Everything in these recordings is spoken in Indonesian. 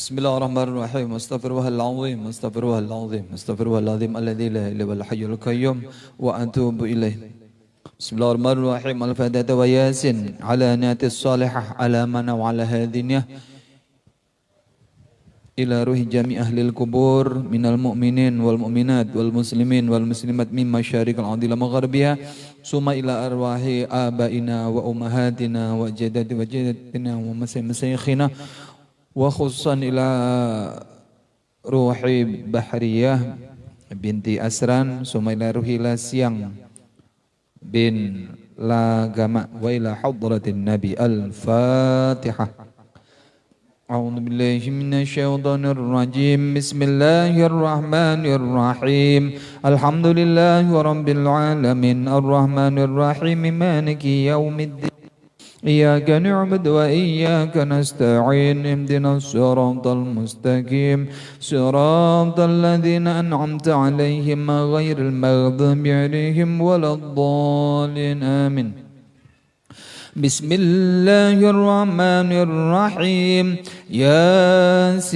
Bismillahirrahmanirrahim. Astaghfirullahalazim, astaghfirullahalazim, astaghfirullahalazim alladzi la ilaha illa huwal hayyul qayyum wa atubu ilaih. Bismillahirrahmanirrahim. Al-Fatihah wa Yasin ala niyatis salihah ala mana wa ala hadiniyah ila ruhi jami ahlil kubur minal mu'minin wal mu'minat wal muslimin wal muslimat min masyariqil ardi wa magharibiha summa ila arwahi abaina wa ummahatina wa jaddatina wa masyayikhina wa khususan ila ruhi Bahriyah binti Asran summa ila ruhi Lasyang bin Lagama wa ila hadratin Nabi. Al-Fatihah. A'udzu billahi minasy syaithanir rajim. Bismillahirrahmanirrahim. Alhamdulillahi rabbil alamin arrahmanir rahim maliki yaumiddin. Iyyaka na'budu wa iyyaka nasta'in. Ihdinas siratal mustaqim. Siratal ladzina an'amta 'alaihim ghairil maghdubi 'alaihim waladdallin. Amin. Bismillahirrahmanirrahim. Yasin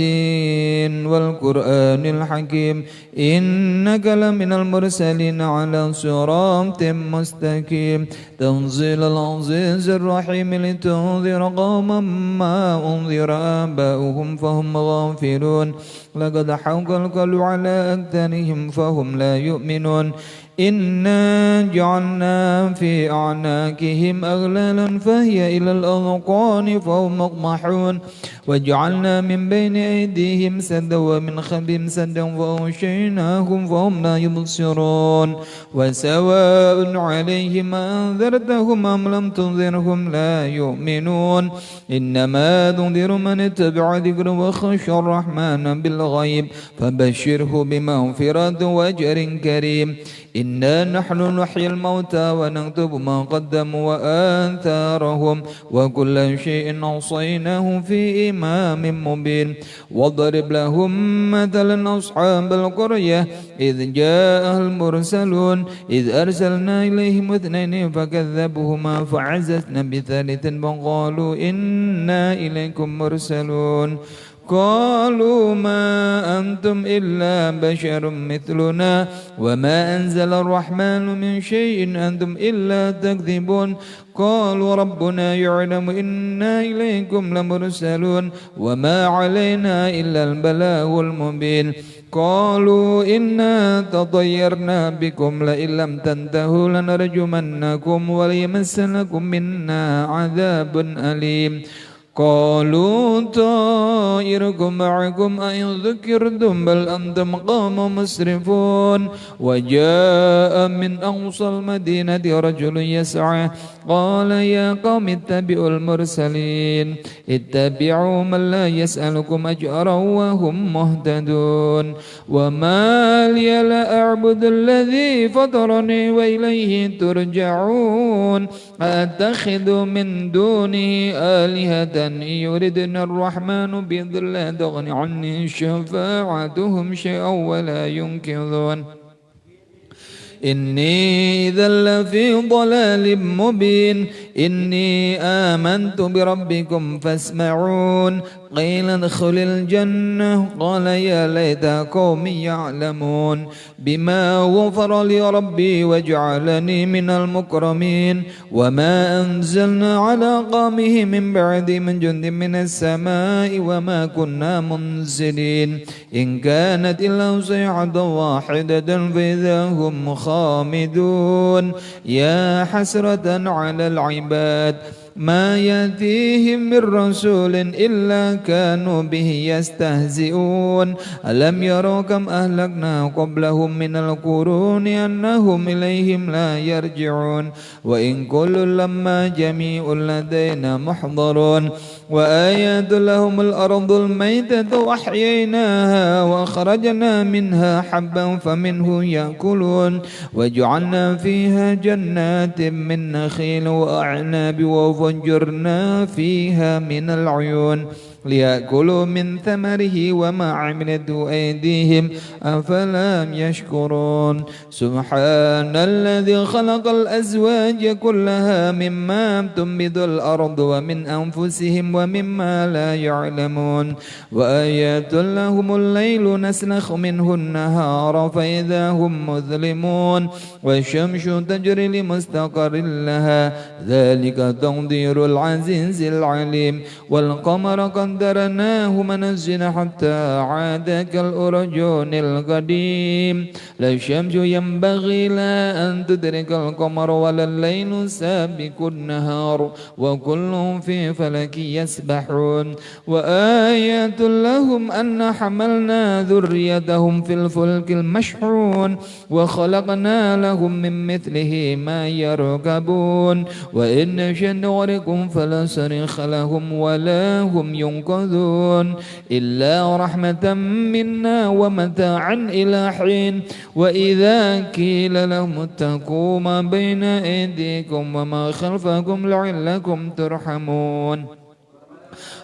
wal Qur'anil Hakim. Innaka laminal mursalin ala siratim mustaqim. Tanzilal azizir rahim litunzira qauman ma unzira aba'uhum fahum ghafilun. Laqad haqqal qawlu ala aktharihim fahum la yu'minun. Inna ja'alna fi a'naqihim aghlalan fahiya ilal adqani fahum maqmahun. Waj'alna min bayni aydihim saddan wa min khalfihim saddan wa aghshaynahum fahum la yubsirun. Wa sawa'un 'alayhim anzartahum am lam tunzirhum la yu'minun. Innama tunziru man ittaba'a dhikra wa khashiya ar-rahmana bil ghaib fabashshirhu bimaghfiratin wa ajrin karim. Inna nahnu nuhyil mauta wa naktubu ma qaddamu wa atharahum wa kulla shay'in ahsaynahu fi imamin mubin. Wadrib lahum mathalan ashabal qaryah idh ja'ahal mursalun idh arsalna ilayhim ithnayni fakadzabuhuma fa'azzazna bithalithin faqalu inna ilaykum mursalun. قالوا ما أنتم إلا بشر مثلنا وما أنزل الرحمن من شيء أنتم إلا تكذبون. قالوا ربنا يعلم إنا إليكم لمرسلون وما علينا إلا البلاغ المبين. قالوا إنا تطيرنا بكم لئن لم تنتهوا لنرجمنكم وليمسنكم منا عذاب أليم. قالوا طائركم معكم أئن ذكرتم بل أنتم قوم مسرفون. وجاء من أقصى المدينة رجل يسعى قال يا قوم اتبعوا المرسلين اتبعوا من لا يسألكم أجرا وهم مهتدون. وما لي لا أعبد الذي فطرني وإليه ترجعون. أتخذ من دونه آلهة يردنا الرحمن بضر لا تغن عني شفاعتهم شيئا ولا ينقذون. إني إذا لفي ضلال مبين. إني آمنت بربكم فاسمعون. قيل ادخل الجنة قال يا ليت قومي يعلمون بما غفر لي ربي وجعلني من المكرمين. وما أنزلنا على قومه من بعد من جند من السماء وما كنا منزلين. إن كانت إلا صيحة واحدة فإذا هم خامدون. يا حسرة على العباد ما يأتيهم من رسول إلا كانوا به يستهزئون. ألم يروا كم أهلكنا قبلهم من القرون أنهم إليهم لا يرجعون. وإن كل لما جميع لدينا محضرون. وآيات لهم الأرض الميتة وأحييناها وأخرجنا منها حبا فمنه يأكلون وجعلنا فيها جنات من نخيل وأعناب وفجرنا فيها من العيون ليأكلوا من ثمره وما عملته أيديهم أفلا يشكرون سبحان الذي خلق الأزواج كلها مما تنبت الأرض ومن أنفسهم ومما لا يعلمون وآيات لهم الليل نسلخ منه النهار فإذا هم مظلمون والشمس تجري لمستقر لها ذلك تقدير العزيز العليم والقمر قدرناه منازل حتى عاد كالأرجون القديم لا الشمس ينبغي لها أن تدرك القمر ولا الليل سابق النهار وكل في فلك يسبحون وآيات لهم أن حملنا ذريتهم في الفلك المشحون وخلقنا لهم من مثله ما يركبون وإن نشأ نغرقهم فلا صريخ لهم ولا هم ينقذون إلا رحمة منا ومتاعا إلى حين وإذا قيل لهم اتقوا ما بين أيديكم وما خلفكم لعلكم ترحمون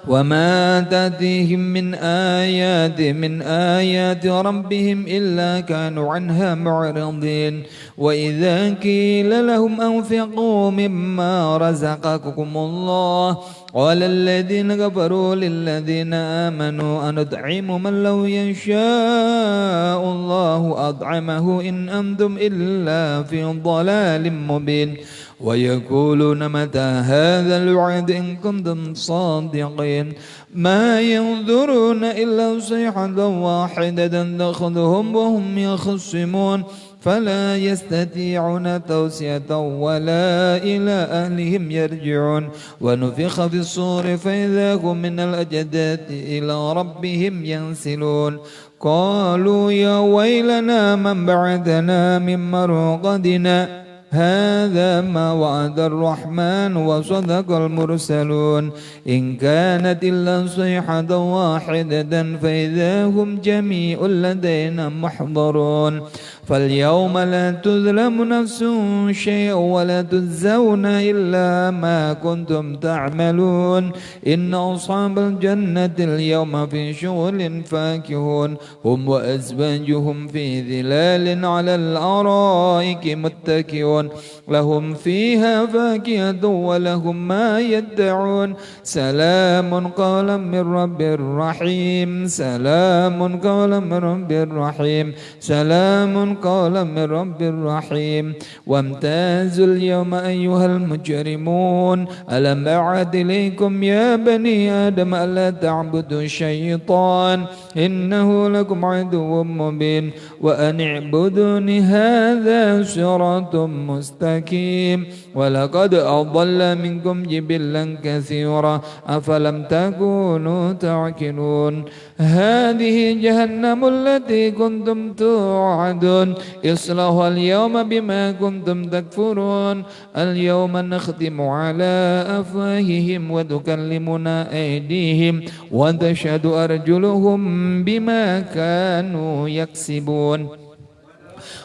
وما تأتيهم من آيات ربهم إلا كانوا عنها معرضين وإذا قيل لهم أنفقوا مما رزقكم الله قال الذين كفروا للذين آمنوا أنطعم من لو يشاء الله أطعمه إن أنتم إلا في ضلال مبين ويقولون متى هذا الوعد إن كنتم صادقين ما ينظرون إلا صيحة واحدة تأخذهم وهم يخصمون فلا يستطيعون توصية ولا إلى أهلهم يرجعون ونفخ في الصور فإذا هم من الأجداث إلى ربهم ينسلون قالوا يا ويلنا من بعثنا من مرقدنا هذا ما وعد الرحمن وصدق المرسلون إن كانت إلا صيحة واحدة فإذا هم جميع لدينا محضرون فاليوم لا تظلم نفس شيئا ولا تجزون إلا ما كنتم تعملون إن أصحاب الجنة اليوم في شغل فاكهون هم وأزواجهم في ظلال على الأرائك متكئون لهم فيها فاكهة ولهم ما يدعون سلام قولا من رب رحيم سلام قولا من رب رحيم سلام قولا من رب رحيم وامتازوا اليوم أيها المجرمون ألم أعد إليكم يا بني آدم ألا تعبدوا الشيطان إنه لكم عدو مبين وأن اعبدوني هذا صراط مستقيم ولقد أضل منكم جبلا كثيرا أفلم تكونوا تعقلون هذه جهنم التي كنتم توعدون اصلوها اليوم بما كنتم تكفرون اليوم نختم على أفواههم وتكلمنا أيديهم وتشهد أرجلهم بما كانوا يكسبون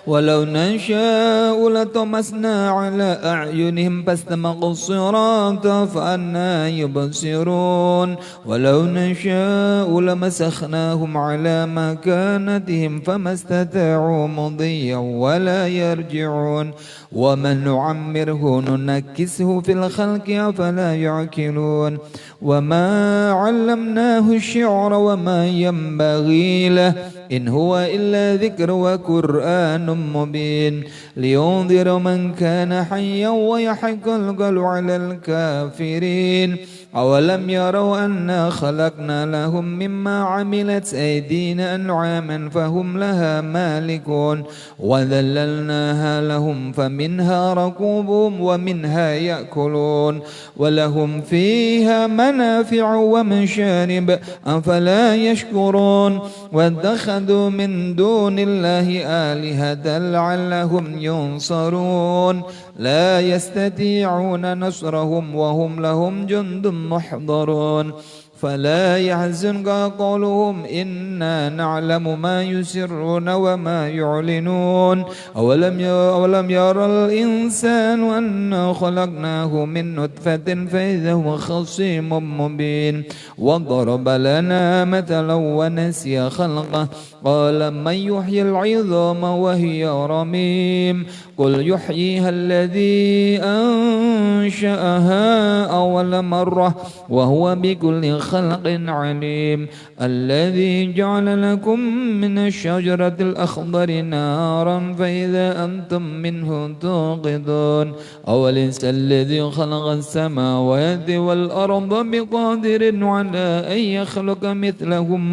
ولو نشاء لطمسنا على أعينهم فاستبقوا الصراط فأنى يبصرون ولو نشاء لمسخناهم على مكانتهم فما استطاعوا مضيا ولا يرجعون ومن نعمره ننكسه في الخلق أفلا يعقلون وما علمناه الشعر وما ينبغي له إن هو إلا ذكر وقرآن مبين لينذر من كان حيا ويحق القول على الكافرين أولم يروا أنا خلقنا لهم مما عملت أيدينا أنعاما فهم لها مالكون وذللناها لهم فمنها ركوبهم ومنها يأكلون ولهم فيها منافع ومشارب أفلا يشكرون واتخذوا من دون الله آلهة لعلهم ينصرون لا يستطيعون نصرهم وهم لهم جند محضرون فلا يحزنك قولهم إنا نعلم ما يسرون وما يعلنون أولم يرى الإنسان أنا خلقناه من نطفة فإذا هو خصيم مبين وضرب لنا مثلا ونسي خلقه قال من يحيي العظام وهي رميم قل يحييها الذي أنشأها أول مرة وهو بكل خلق عليم الذي جعل لكم من الشجرة الأخضر نارا فإذا أنتم منه توقدون أوليس الذي خلق السماوات والأرض بقادر على أن يخلق مثلهم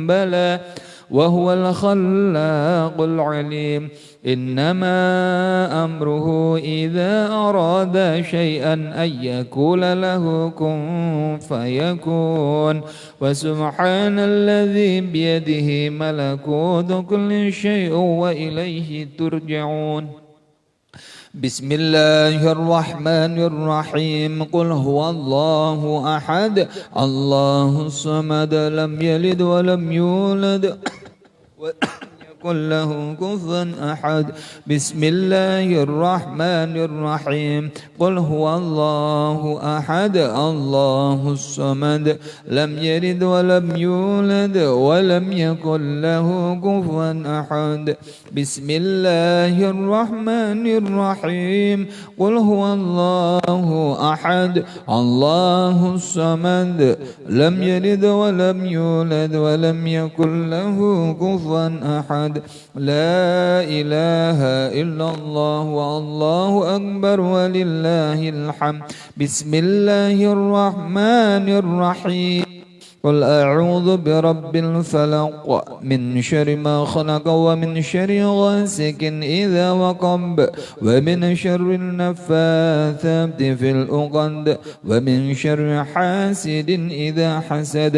بلى وهو الخلاق العليم إنما أمره إذا أراد شيئا أن يقول له كن فيكون وسبحان الذي بيده ملكوت كل شيء وإليه ترجعون بسم الله الرحمن الرحيم قل هو الله أحد الله الصمد لم يلد ولم يولد يكن له كفوا أحد بسم الله الرحمن الرحيم قل هو الله أحد الله الصمد لم يلد ولم يولد ولم يكن له كفوا أحد بسم الله الرحمن الرحيم قل هو الله أحد الله الصمد لم يلد ولم يولد ولم يكن له كفوا أحد لا إله إلا الله والله أكبر ولله الحمد بسم الله الرحمن الرحيم قل أعوذ برب الفلق من شر ما خلق ومن شر غاسق إذا وقب ومن شر النفاثات في العقد ومن شر حاسد إذا حسد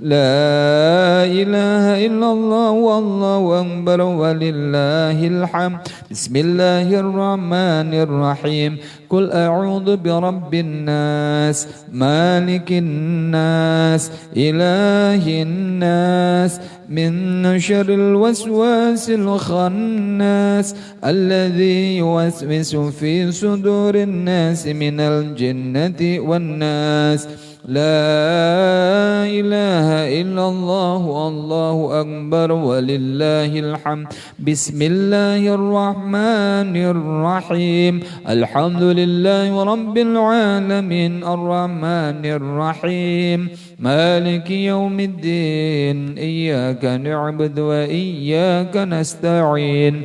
لا إله إلا الله والله أكبر ولله الحمد بسم الله الرحمن الرحيم قل أعوذ برب الناس مالك الناس إله الناس من شر الوسواس الخناس الذي يوسوس في صدور الناس من الجنة والناس لا إله إلا الله والله أكبر ولله الحمد بسم الله الرحمن الرحيم الحمد لله رب العالمين الرحمن الرحيم مالك يوم الدين إياك نعبد وإياك نستعين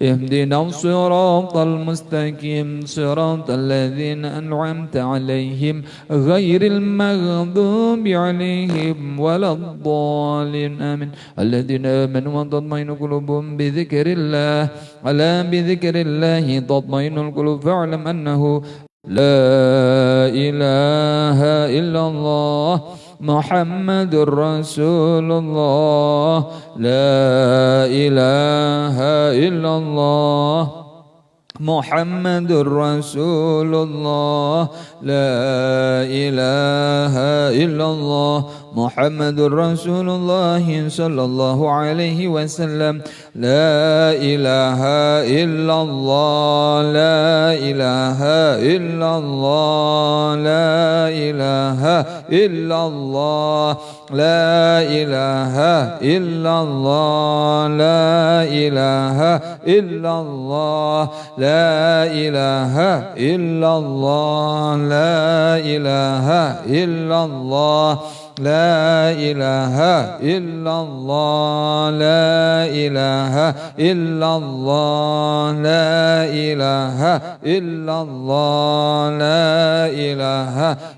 اهدنا الصراط المستقيم صراط الذين أنعمت عليهم غير المغضوب عليهم ولا الضالين آمين الذين آمنوا وتطمئن قلوبهم بذكر الله ألا بذكر الله تطمئن القلوب فاعلم أنه لا إله إلا الله محمد رسول الله لا إله إلا الله محمد رسول الله لا إله إلا الله محمد رسول الله صلى الله عليه وسلم لا إله إلا الله لا إله إلا الله لا إله إلا الله لا إله إلا الله لا إله إلا الله لا إله إلا الله لا إله إلا الله لا إله إلا الله لا إله إلا الله لا إله إلا الله لا إله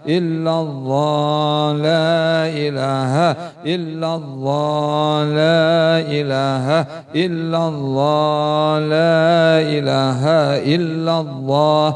إلا الله لا إله إلا الله لا إله إلا الله لا إله إلا الله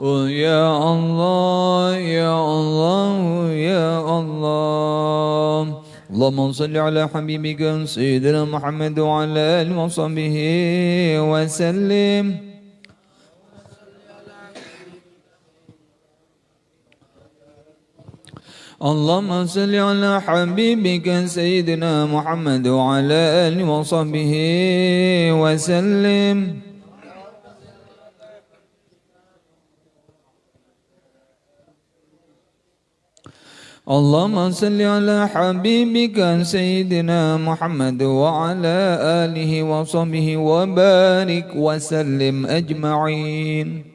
Ya Allah, Ya Allah, Ya Allah. Allahumma salli ala habibika Sayyidina Muhammad wa ala alihi wa sahbihi wa sallim. اللهم صل على حبيبك سيدنا محمد وعلى آله وصحبه وسلم. اللهم صل على حبيبك سيدنا محمد وعلى آله وصحبه وبارك وسلم أجمعين.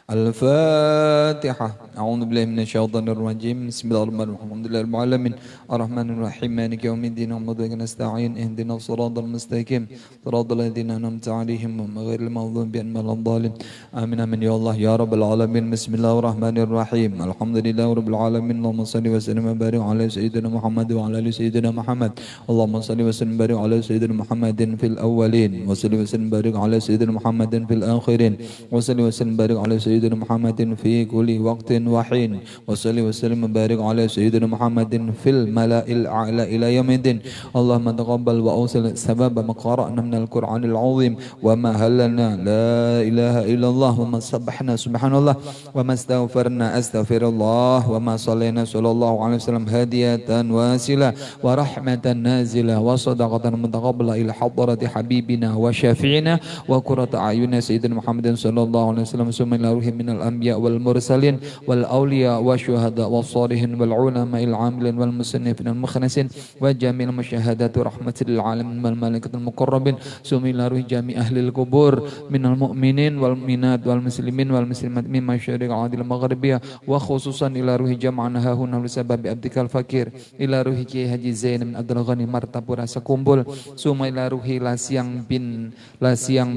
الفاتحة. أعوذ بالله من الشيطان الرجيم. بسم الله الرحمن الرحيم. الحمد لله رب العالمين الرحمن الرحيم مالك يوم الدين وبك نستعين اهدنا الصراط المستقيم صراط الذين أنعمت عليهم غير المغضوب عليهم ولا الضالين آمين آمين يا الله يا رب العالمين. بسم الله الرحمن الرحيم. الحمد لله رب العالمين. اللهم صل وسلم وبارك على سيدنا محمد وعلى آل سيدنا محمد. اللهم صل وسلم وبارك على سيدنا محمد في الأولين وصل وسلم وبارك على سيدنا محمد في الآخرين وصل وسلم وبارك على سيدنا محمد في كل وقت وحين وصلي وسلم وبارك على سيدنا محمد في الملأ الأعلى إلى يوم الدين. اللهم تقبل وأوصل سبب ما قرأنا من القرآن العظيم وما هللنا لا إله إلا الله وما سبحنا سبحان الله وما استغفرنا أستغفر الله وما صلينا صلى الله عليه وسلم هدية واسلة ورحمة نازلة وصدقة متقبلة إلى حضرة حبيبنا وشافعنا وقرة أعين سيدنا محمد صلى الله عليه وسلم ثم إلى روح من الأنبياء والمرسلين والأولياء والشهداء والصالحين والعلماء العاملين والمصنفين المخلصين وجميع المشاهدات رحمة للعالمين والملائكة المقربين ثم إلى روح جميع أهل القبور من المؤمنين والمؤمنات والمسلمين والمسلمات من مشارق الأرض المغربية وخصوصا إلى روح جمعنا هنا لسبب عبدك الفقير إلى روح كي حجي زين من عبد الغني مرتبورا سكومبول ثم إلى روح لاسيang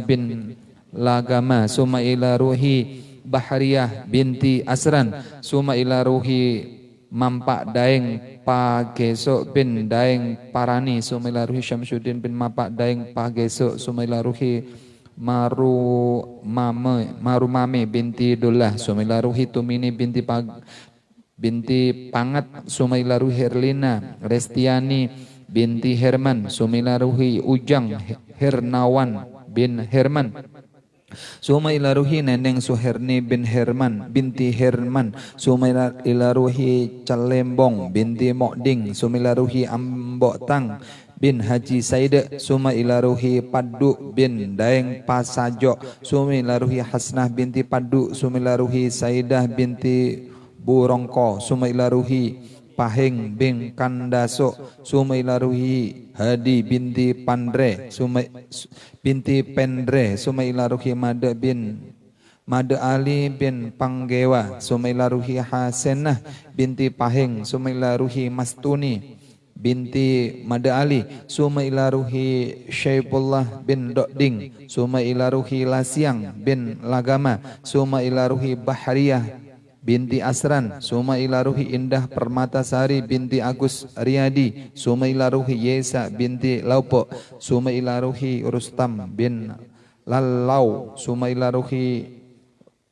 bin Lagama summa ila ruhi Bahriyah binti Asran summa ila ruhi Mampak Daeng Pagesok bin Daeng Parani summa ila ruhi Syamsuddin bin Mampak Daeng Pagesok summa ila ruhi Marumame binti Dullah summa ila ruhi Tumini binti Pangat summa ila ruhi Herlina Restiani binti Herman summa ila ruhi Ujang Hernawan bin Herman suma ila ruhi Neneng Suherni bin Herman binti Herman suma ila ruhi Calembong binti Mokding suma ila ruhi Ambok Tang bin Haji Said suma ila ruhi Padu bin Daeng Pasajo suma ila ruhi Hasnah binti Padu suma ila ruhi Saidah binti Burongko suma ila ruhi Pahing bin Kandaso suma ila ruhi Hadi binti Pandre binti Pendre suma ila ruhi Made Ali bin Panggewa suma ila ruhi Hasenah binti Pahing suma ila ruhi Mastuni binti Made Ali suma ila ruhi Syaibullah bin Dokding suma ila ruhi Lasiang bin Lagama suma ila ruhi Bahriyah binti Asran suma ila ruhi Indah Permatasari binti Agus Riyadi suma ila ruhi Yesa binti Laupo suma ila ruhi Rustam bin Lalau suma ila ruhi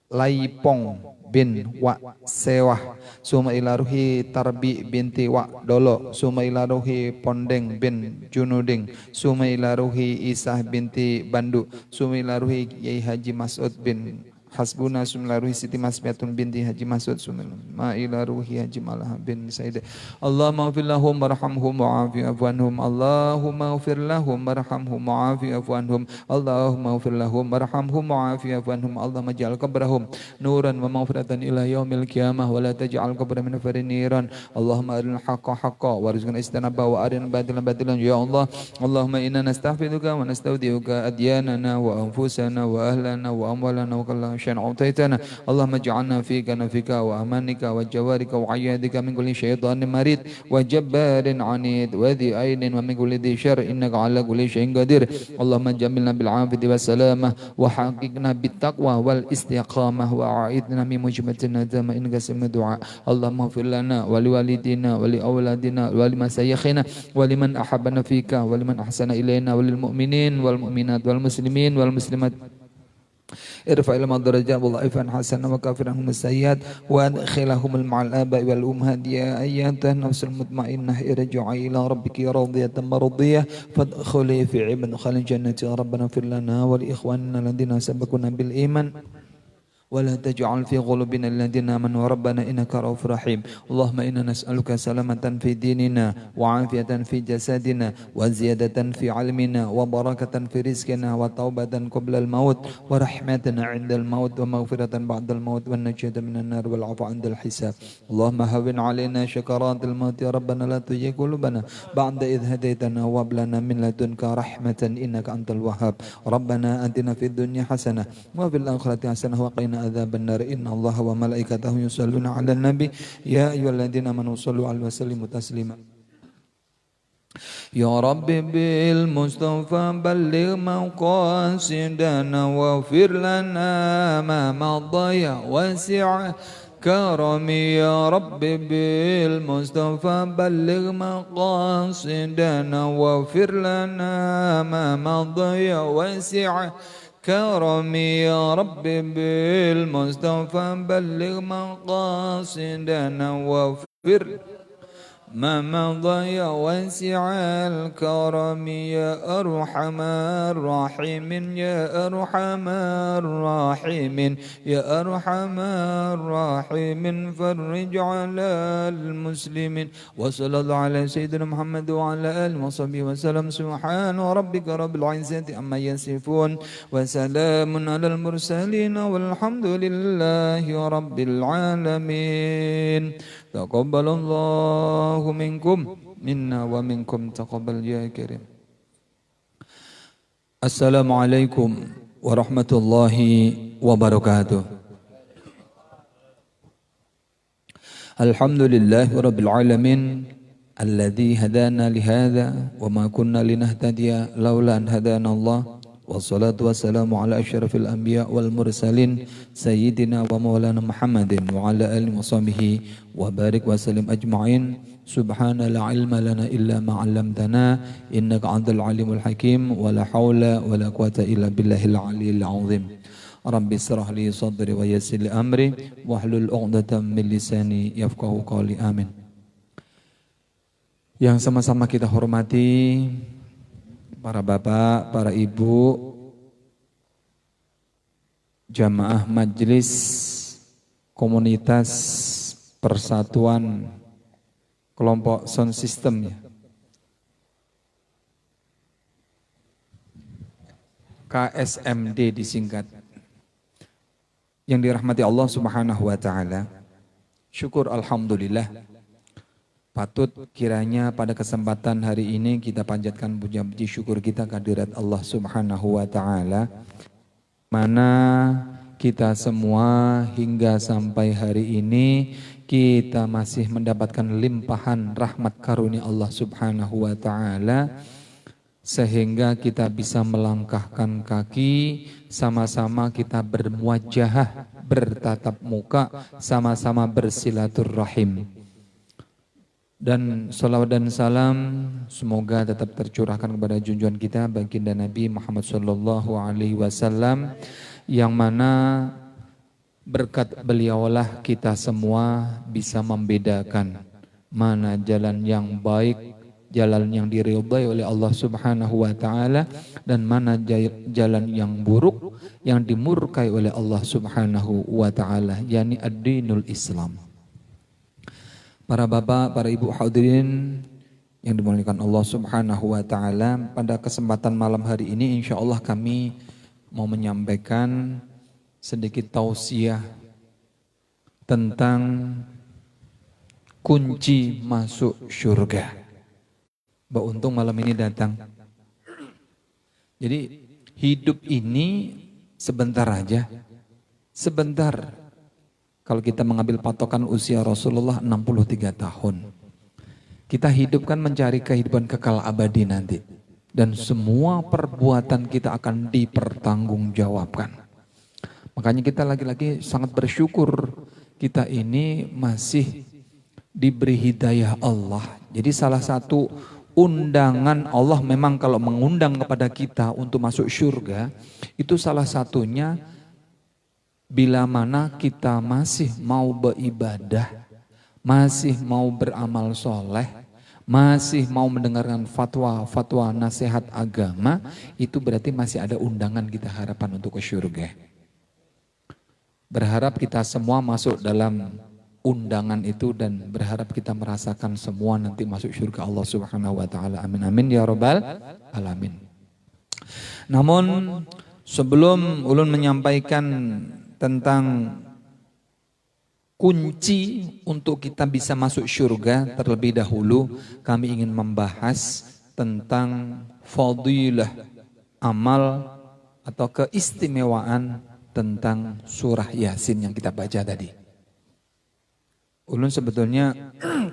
Laipong bin Wak Sewah suma ila ruhi Tarbi binti Wak Dolo suma ila ruhi Pondeng bin Junuding suma ila ruhi Isah binti Bandu suma ila ruhi Yai Haji Mas'ud bin Hasbuna sumla ruhi Siti Masmiatun binti Haji Masud sumla ma ila ruhi Haji Malah bin Said. Allahumma ighfir lahum warhamhum wa'afi afwanhum. Allahumma ighfir lahum warhamhum wa'afi afwanhum. Allahumma ighfir lahum warhamhum wa'afi afwanhum. Allahumma ij'al qabrahum nuran wa maghfiratan ila yaumil qiyamah wa la taj'al qabrahum min farin niran. Allahumma arinal haqqa haqqa warzuqna istanaba wa arinal batilan batilan ya Allah. Allahumma inna nastaghfiruka wa nastaudiuka adyanana wa anfusana wa ahlana wa amwalana wa kullu شيء أعطيتنا اللهم اجعلنا في كنفك وأمانك وجوارك وعيادك من كل شيطان مريد وجبار عنيد وذي عين ومن كل ذي شر إنك على كل شيء قدير اللهم جملنا بالعافية والسلامة وحققنا بالتقوى والاستقامة وأعيذنا من مجمة الندامة إنك سميع الدعاء اللهم اغفر لنا ولوالدينا ولأولادنا ولمشايخنا ولمن أحبنا فيك ولمن أحسن إلينا وللمؤمنين والمؤمنات والمسلمين والمسلمات ارفع لهم الدرجات وضعف عن حسنة وكافر عنهم السيئات وادخلهم مع الآباء والأمهات يا أيتها النفس المطمئنة ارجعي إلى ربك راضية مرضية فادخلي في عباد خال الجنة يا ربنا اغفر لنا ولإخواننا الذين سبقونا بالإيمان ولا تجعل في قلوبنا الذين آمنوا ربنا إنك رؤوف رحيم اللهم إنا نسألك سلامة في ديننا وعافية في جسدنا وزيادة في علمنا وبركة في رزقنا وتوبة قبل الموت ورحمة عند الموت ومغفرة بعد الموت والنجاة من النار والعفو عند الحساب اللهم هون علينا شكرات الموت يا ربنا لا تزغ قلوبنا بعد إذ هديتنا وهب لنا من لدنك رحمة إنك أنت الوهاب ربنا آتنا في الدنيا حسنة وفي الآخرة حسنة وقنا عذاب النار إن الله وملائكته يصلون على النبي يا أيها الذين آمنوا صلوا عليه وسلموا تسليما يا رب بالمصطفى بلغ مقاصدنا واغفر لنا ما مضى واسع كرمي يا رب بالمصطفى بلغ مقاصدنا واغفر لنا ما مضى واسع كرمي يا رب بالمصطفى بلغ مقاصدنا واغفر ما مضى واسع الكرم يا أرحم الراحمين يا أرحم الراحمين يا أرحم الراحمين فرج على المسلمين وصلى الله على سيدنا محمد وعلى آله وصحبه وسلم سبحان ربك رب العزة عما يصفون وسلام على المرسلين والحمد لله رب العالمين تقبل الله منكم منا ومنكم تقبل يا كريم السلام عليكم ورحمة الله وبركاته الحمد لله رب العالمين الذي هدانا لهذا وما كنا لنهتدي لولا أن هدانا الله والصلاة والسلام على أشرف الأنبياء والمرسلين سيدنا ومولانا محمد وعلى آله وصحبه وبارك وسلم أجمعين سبحان لا علم لنا إلا ما علمتنا إنك أنت العليم الحكيم ولا حول ولا قوة إلا بالله العلي العظيم رب اشرح لي صدري ويسر لي أمري واحلل عقدة من لساني يفقهوا قولي آمين. Yang sama-sama kita hormati para bapak, para ibu, jamaah majelis komunitas persatuan kelompok sound system ya. KSMD disingkat. Yang dirahmati Allah Subhanahu wa taala. Syukur alhamdulillah. Patut kiranya pada kesempatan hari ini kita panjatkan puji syukur kita kehadirat Allah Subhanahu wa taala, mana kita semua hingga sampai hari ini kita masih mendapatkan limpahan rahmat karunia Allah Subhanahu wa taala sehingga kita bisa melangkahkan kaki, sama-sama kita bermuajahah, bertatap muka, sama-sama bersilaturrahim. Dan salawat dan salam semoga tetap tercurahkan kepada junjungan kita baginda Nabi Muhammad sallallahu alaihi wasallam yang mana berkat beliaulah kita semua bisa membedakan mana jalan yang baik, jalan yang diridhai oleh Allah Subhanahu wa taala dan mana jalan yang buruk yang dimurkai oleh Allah Subhanahu wa taala, yakni ad-dinul Islam. Para bapak, para ibu hadirin yang dimuliakan Allah Subhanahu wa taala, pada kesempatan malam hari ini insyaallah kami mau menyampaikan sedikit tausiah tentang kunci masuk surga. Mbak Untung malam ini datang. Jadi hidup ini sebentar aja. sebentar. Kalau kita mengambil patokan usia Rasulullah 63 tahun. Kita hidup kan mencari kehidupan kekal abadi nanti. Dan semua perbuatan kita akan dipertanggungjawabkan. Makanya kita lagi-lagi sangat bersyukur kita ini masih diberi hidayah Allah. Jadi salah satu undangan Allah memang kalau mengundang kepada kita untuk masuk surga, itu salah satunya bila mana kita masih mau beribadah, masih mau beramal soleh, masih mau mendengarkan fatwa nasihat agama, itu berarti masih ada undangan kita harapan untuk ke surga. Berharap kita semua masuk dalam undangan itu dan berharap kita merasakan semua nanti masuk surga Allah Subhanahu wa taala. Amin amin ya rabbal alamin. Namun sebelum ulun menyampaikan tentang kunci untuk kita bisa masuk surga, terlebih dahulu kami ingin membahas tentang fadilah amal atau keistimewaan tentang surah Yasin yang kita baca tadi. Ulun sebetulnya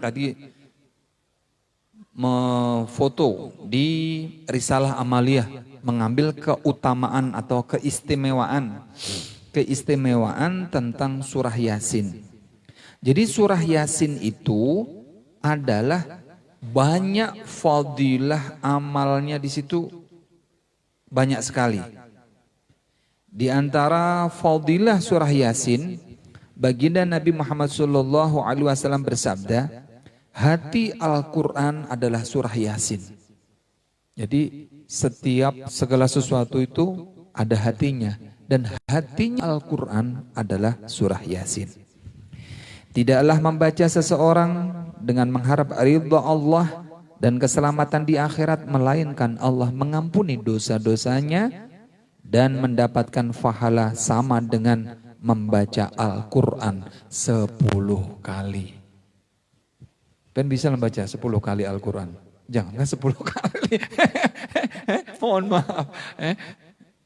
tadi memfoto di Risalah Amaliyah, mengambil keutamaan atau keistimewaan tentang surah Yasin. Jadi surah Yasin itu adalah banyak fadilah amalnya di situ banyak sekali. Di antara fadilah surah Yasin, baginda Nabi Muhammad SAW bersabda, hati Al-Quran adalah surah Yasin. Jadi segala sesuatu itu ada hatinya. Dan hatinya Al-Quran adalah surah Yasin. Tidaklah membaca seseorang dengan mengharap ridha Allah dan keselamatan di akhirat, melainkan Allah mengampuni dosa-dosanya dan mendapatkan pahala sama dengan membaca Al-Quran 10 kali. Pen bisa membaca 10 kali Al-Quran? Janganlah 10 kali. Mohon maaf.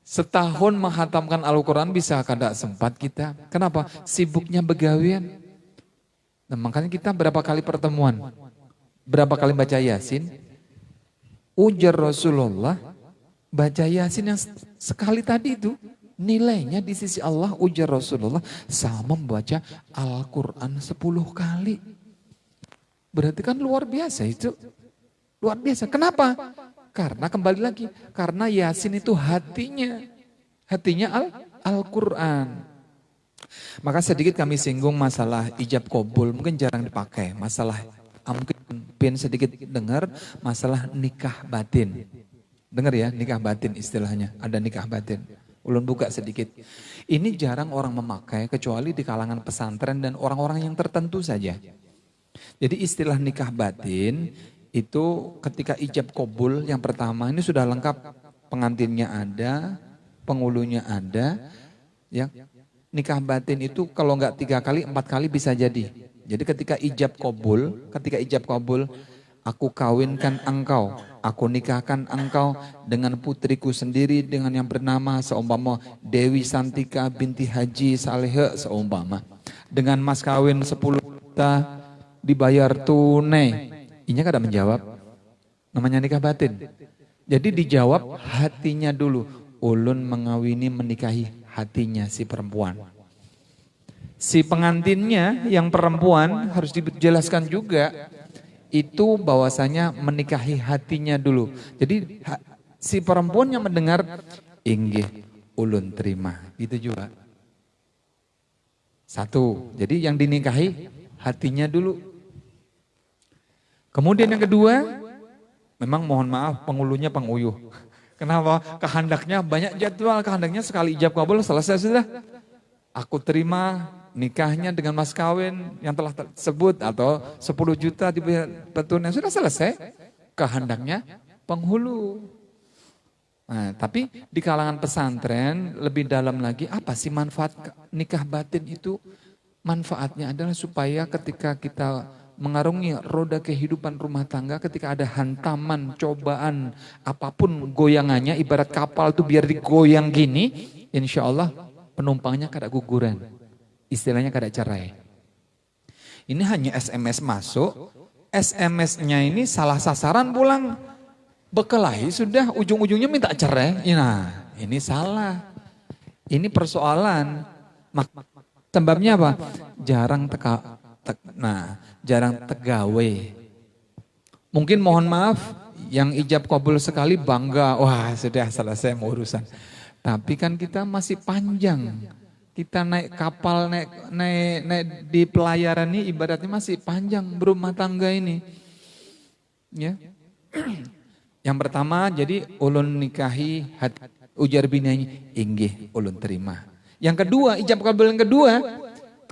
Setahun menghatamkan Al-Quran bisa kada sempat kita. Kenapa? Sibuknya begawian. Nah, makanya kita berapa kali pertemuan? Berapa kali baca Yasin? Ujar Rasulullah, baca Yasin yang sekali tadi itu nilainya di sisi Allah, ujar Rasulullah, sama membaca Al-Quran 10 kali. Berarti kan luar biasa itu. Luar biasa. Kenapa? Karena kembali lagi, karena Yasin itu hatinya Al-Quran. Maka sedikit kami singgung masalah ijab kabul, mungkin jarang dipakai. Masalah, mungkin sedikit dengar masalah nikah batin. Dengar ya, nikah batin istilahnya, ada nikah batin. Ulun buka sedikit. Ini jarang orang memakai kecuali di kalangan pesantren dan orang-orang yang tertentu saja. Jadi istilah nikah batin itu ketika ijab kabul yang pertama ini sudah lengkap, pengantinnya ada, penghulunya ada. Ya, nikah batin itu kalau enggak 3 kali 4 kali bisa jadi. Jadi ketika ijab kabul, aku kawinkan engkau, aku nikahkan engkau dengan putriku sendiri dengan yang bernama seumpama Dewi Santika binti Haji Salehe seumpama. Dengan mas kawin 10 juta dibayar tunai. Inya kada menjawab, namanya nikah batin. Jadi dijawab hatinya dulu. Ulun mengawini menikahi hatinya si perempuan. Si pengantinnya yang perempuan harus dijelaskan juga. Itu bahwasanya menikahi hatinya dulu. Jadi si perempuan yang mendengar, inggih ulun terima. Gitu juga. Satu, jadi yang dinikahi hatinya dulu. Kemudian yang kedua, memang mohon maaf penghulunya penguyuh. Kenapa? Kehendaknya banyak jadwal, kehendaknya sekali ijab kabul selesai sudah. Aku terima nikahnya dengan mas kawin yang telah tersebut atau 10 juta dibayar tunai sudah selesai. Kehendaknya penghulu. Nah, tapi di kalangan pesantren lebih dalam lagi, apa sih manfaat nikah batin itu? Manfaatnya adalah supaya ketika kita mengarungi roda kehidupan rumah tangga, ketika ada hantaman, cobaan, apapun goyangannya, ibarat kapal itu biar digoyang gini, insya Allah penumpangnya kada guguran. Istilahnya kada cerai. Ini hanya SMS masuk, SMS-nya ini salah sasaran pulang. Bekelahi sudah ujung-ujungnya minta cerai. Nah, ini salah. Ini persoalan. Sebabnya apa? Jarang jarang tegawe. Mungkin mohon maaf, yang ijab kabul sekali bangga. Wah, sudah selesai urusan. Tapi kan kita masih panjang. Kita naik kapal, naik di pelayaran ini ibaratnya masih panjang berumah tangga ini. Ya. Yang pertama jadi ulun nikahi ujar binanya inggih ulun terima. Yang kedua ijab kabul yang kedua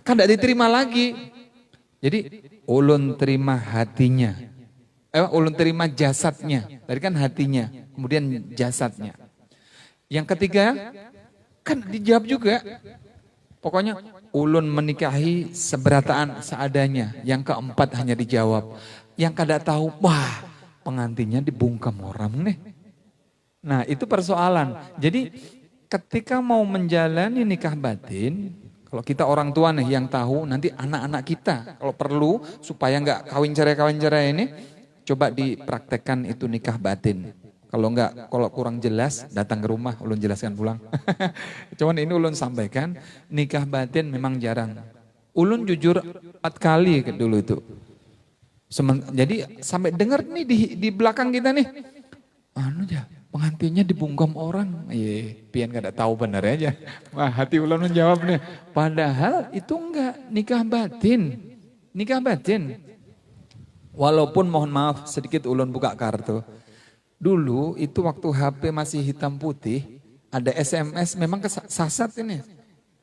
kan tidak diterima lagi. Jadi ulun terima hatinya. Ulun terima jasadnya. Tadi kan hatinya, kemudian jasadnya. Yang ketiga kan dijawab juga. Pokoknya ulun menikahi seberataan seadanya. Yang keempat hanya dijawab. Yang kada tahu, wah pengantinnya dibungkam orang nih. Nah itu persoalan. Jadi ketika mau menjalani nikah batin, kalau kita orang tua nih yang tahu, nanti anak-anak kita kalau perlu supaya nggak kawin cerai ini, coba dipraktekkan itu nikah batin. Kalau enggak, kalau kurang jelas datang ke rumah, ulun jelaskan pulang. Cuman ini ulun sampaikan, nikah batin memang jarang. Ulun jujur 4 kali dulu itu. Jadi sampai dengar nih di belakang kita nih, pengantinnya dibungkam orang. Pian gak ada tahu benar aja. Wah, hati ulun menjawab nih. Padahal itu enggak nikah batin. Nikah batin. Walaupun mohon maaf sedikit ulun buka kartu. Dulu itu waktu HP masih hitam putih, ada SMS memang kesasat ini.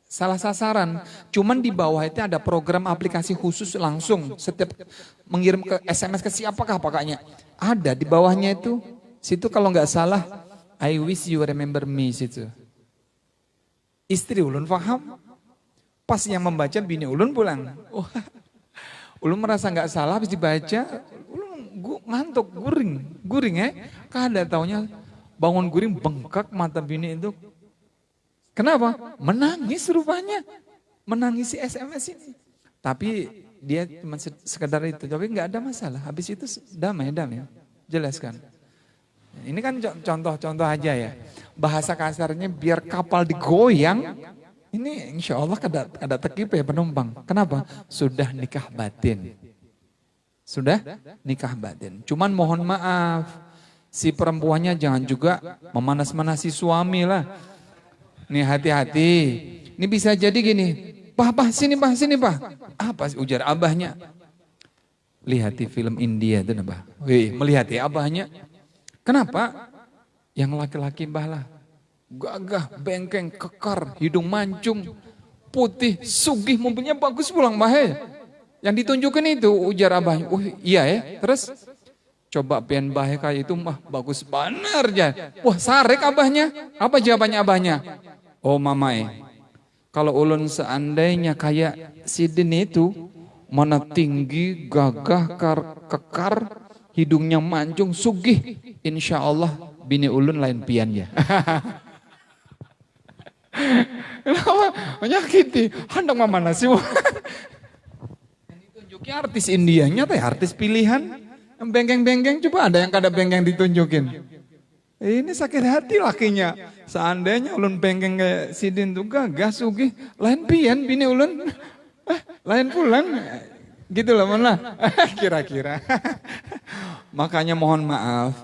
Salah sasaran. Cuman di bawah itu ada program aplikasi khusus langsung. Setiap mengirim ke SMS ke siapakah pakaknya. Ada di bawahnya itu. Situ kalau nggak salah, I wish you remember me situ. Istri ulun paham. Pas yang membaca bini ulun pulang. Ulun merasa nggak salah habis dibaca. Ngantuk, guring ya. Kada taunya bangun guring bengkak mata bini itu. Kenapa? Menangis rupanya. Menangisi SMS ini. Tapi dia cuma sekedar itu. Tapi nggak ada masalah. Habis itu damai. Jelaskan. Ini kan contoh-contoh aja ya. Bahasa kasarnya biar kapal digoyang. Ini insya Allah kada tekip ya penumpang. Kenapa? Sudah nikah batin. Sudah nikah batin. Cuman mohon maaf, si perempuannya jangan juga memanas-manasi suami lah. Nih hati-hati. Ini bisa jadi gini, Pak, sini Pak. Apa ujar abahnya? Lihati film India itu Pak. Melihati abahnya. Kenapa? Yang laki-laki mbah lah. Gagah, bengkeng, kekar, hidung mancung, putih, sugih, mobilnya bagus pulang mbah ya. Yang ditunjukin itu ujar abahnya. Iya ya. Terus coba pian bahe kayak itu mah bagus benar ya. Wah sarek abahnya. Apa jawabannya abahnya? Oh mamae. Kalau ulun seandainya kayak si Din itu. Mana tinggi, gagah, kekar, hidungnya mancung, sugih. Insya Allah bini ulun lain pian ya. Kenapa? Menyakiti. Hendak mama nasi. Artis Indianya teh artis pilihan. Bengkeng-bengkeng coba ada yang kada bengkeng ditunjukin. Ini sakit hati lakinya. Seandainya ulun bengkeng kayak Sidin tuh gagah sugih. Lain pian bini ulun. Lain pulang. Gitu loh mana. Kira-kira. Makanya mohon maaf.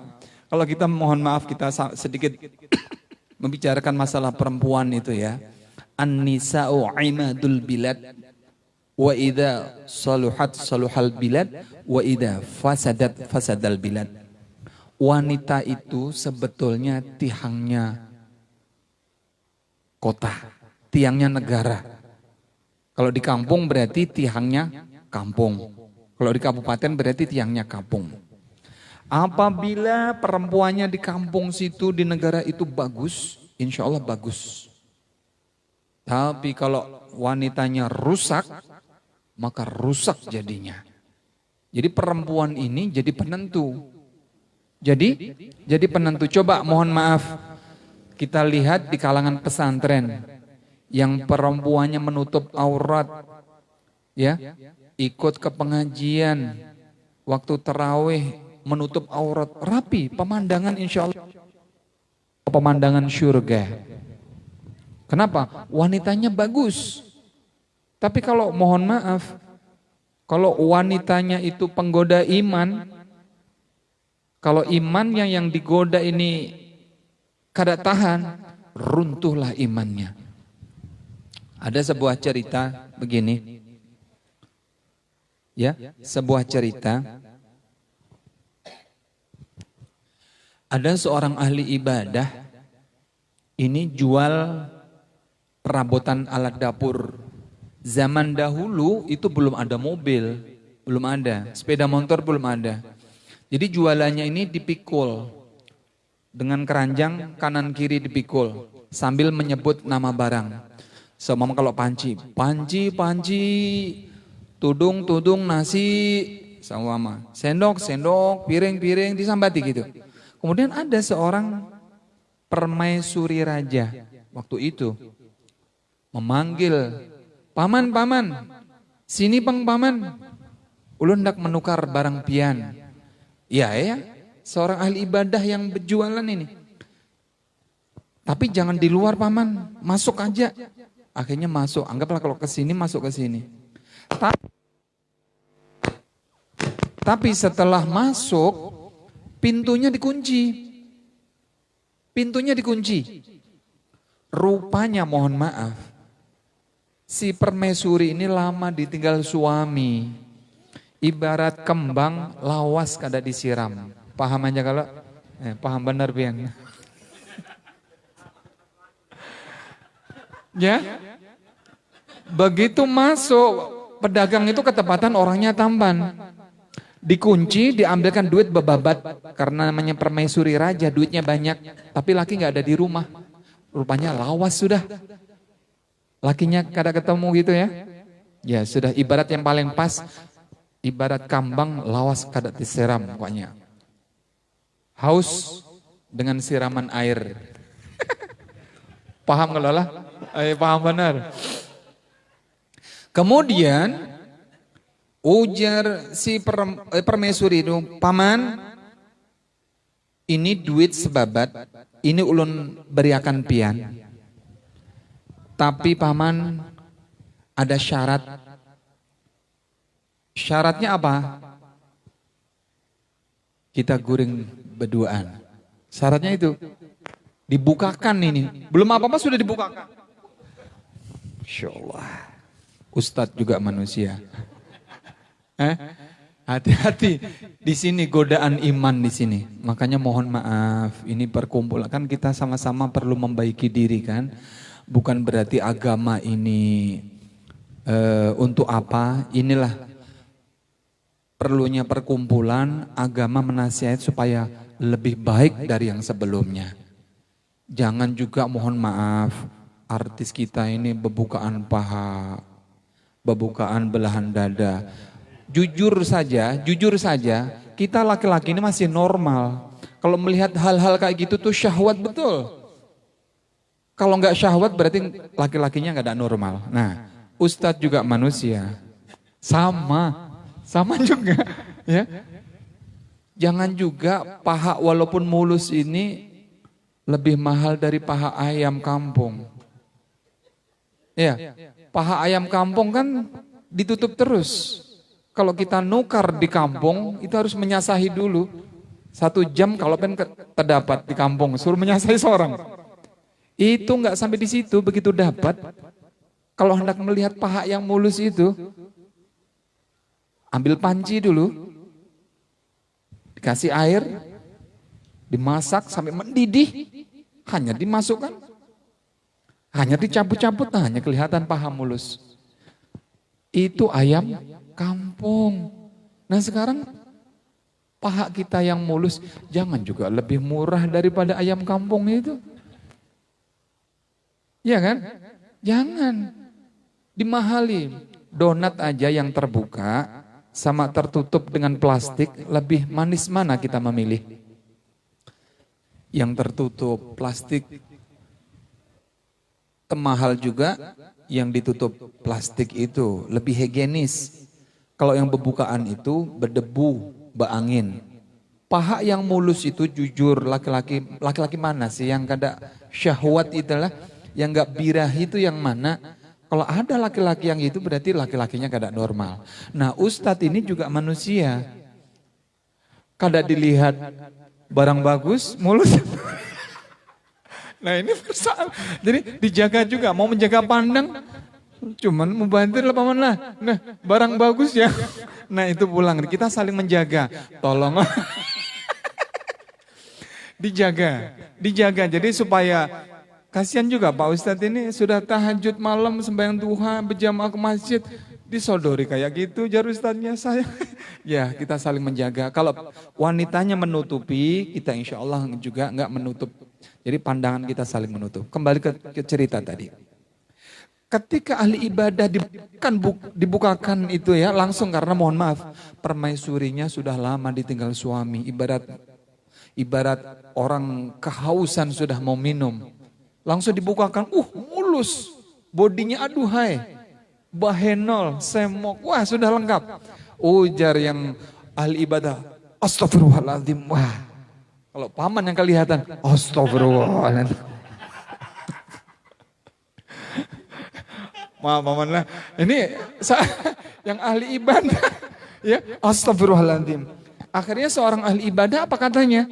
Kalau kita mohon maaf kita sedikit membicarakan masalah perempuan itu ya. An-nisa'u imadul bilad. Wa idza saluhat saluhal bilad wa idza fasadat fasadal bilad. Wanita itu sebetulnya tiangnya kota, tiangnya negara. Kalau di kampung berarti tiangnya kampung. Kalau di kabupaten berarti tiangnya kampung. Apabila perempuannya di kampung situ di negara itu bagus, insya Allah bagus. Tapi kalau wanitanya rusak, maka rusak jadinya. Jadi perempuan ini jadi penentu. Jadi penentu. Coba mohon maaf, kita lihat di kalangan pesantren. yang perempuannya menutup aurat, ya, ikut ke pengajian, waktu tarawih menutup aurat, rapi, pemandangan insya Allah, pemandangan surga. Kenapa? Wanitanya bagus. Tapi kalau mohon maaf, kalau wanitanya itu penggoda iman, kalau imannya yang digoda ini kada tahan, runtuhlah imannya. Ada sebuah cerita begini, ya, sebuah cerita. Ada seorang ahli ibadah, ini jual perabotan alat dapur. Zaman dahulu itu belum ada mobil, belum ada, sepeda motor belum ada. Jadi jualannya ini dipikul, dengan keranjang kanan kiri dipikul, sambil menyebut nama barang. Semua kalau panci, panci, panci, tudung, tudung, nasi, sama, sendok, sendok, piring, piring, disambati gitu. Kemudian ada seorang permaisuri raja waktu itu memanggil, paman, paman, sini bang paman, ulun hendak menukar barang pian. Ya, seorang ahli ibadah yang berjualan ini. Tapi jangan di luar paman, masuk aja. Akhirnya masuk, anggaplah kalau ke sini masuk ke sini. Tapi setelah masuk, pintunya dikunci. Pintunya dikunci. Rupanya mohon maaf, si permaisuri ini lama ditinggal suami. Ibarat kembang lawas kada disiram. Paham aja kalau? Paham benar pian. Ya, begitu masuk pedagang itu ketepatan orangnya tampan, dikunci, diambilkan duit bebabat karena namanya permaisuri raja, duitnya banyak, tapi laki nggak ada di rumah, rupanya lawas sudah, lakinya kada ketemu gitu ya, ya sudah ibarat yang paling pas, ibarat kambang lawas kada disiram pokoknya, haus dengan siraman air. Paham kalau lah? Paham benar. Kemudian ujar si permaisuri itu, paman, ini duit sebabat, ini ulun beriakan pian. Tapi paman ada syarat. Syaratnya apa? Kita guring berduaan. Syaratnya itu dibukakan ini. Belum apa-apa sudah dibukakan. Insya Allah. Ustadz juga manusia. Hati-hati. Di sini godaan iman di sini. Makanya mohon maaf. Ini perkumpulan. Kan kita sama-sama perlu membaiki diri kan. Bukan berarti agama ini untuk apa. Inilah perlunya perkumpulan. Agama menasihat supaya lebih baik dari yang sebelumnya. Jangan juga mohon maaf, artis kita ini bebukaan paha, bebukaan belahan dada. Jujur saja, kita laki-laki ini masih normal. Kalau melihat hal-hal kayak gitu tuh syahwat betul. Kalau nggak syahwat berarti laki-lakinya nggak ada normal. Nah, Ustadz juga manusia, sama juga, ya. Jangan juga paha walaupun mulus ini lebih mahal dari paha ayam kampung. Ya, paha ayam kampung kan ditutup terus. Kalau kita nukar di kampung, itu harus menyasahi dulu. 1 jam kalau terdapat di kampung, suruh menyasahi seorang. Itu nggak sampai di situ, begitu dapat. Kalau hendak melihat paha yang mulus itu, ambil panci dulu, dikasih air, dimasak sampai mendidih, hanya dimasukkan, hanya dicabut-cabut, hanya kelihatan paha mulus. Itu ayam kampung. Nah sekarang paha kita yang mulus, jangan juga lebih murah daripada ayam kampung itu. Iya kan? Jangan dimahali. Donat aja yang terbuka sama tertutup dengan plastik, lebih manis mana kita memilih? Yang tertutup plastik Temahal juga yang ditutup plastik itu lebih higienis. Kalau yang bebukaan itu berdebu, berangin. Paha yang mulus itu jujur laki-laki mana sih yang kada syahwat itulah, yang enggak birahi itu yang mana? Kalau ada laki-laki yang itu berarti laki-lakinya kada normal. Nah, ustadz ini juga manusia. Kada dilihat barang bagus, mulus. Nah ini persoalan. Jadi dijaga juga, mau menjaga pandang, cuman membantu lah paman lah. Nah barang bagus ya. Nah itu pulang, kita saling menjaga. Tolong. Dijaga. Jadi supaya, kasihan juga Pak Ustadz ini sudah tahajud malam, sembahyang duha, berjamaah ke masjid. Disodori kayak gitu jar Ustadznya saya. Ya kita saling menjaga. Kalau wanitanya menutupi, kita insya Allah juga enggak menutup. Jadi pandangan kita saling menutup. Kembali ke cerita tadi. Ketika ahli ibadah dibukakan itu ya langsung, karena mohon maaf permaisurinya sudah lama ditinggal suami. Ibarat orang kehausan sudah mau minum. Langsung dibukakan, mulus. Bodinya aduhai. Bahenol, semok, wah sudah lengkap. Ujar yang ahli ibadah, astagfirullahaladzim, wah. Kalau paman yang kelihatan, astagfirullahaladzim. Maaf paman lah, ini yang ahli ibadah, ya astagfirullahaladzim. Akhirnya seorang ahli ibadah apa katanya?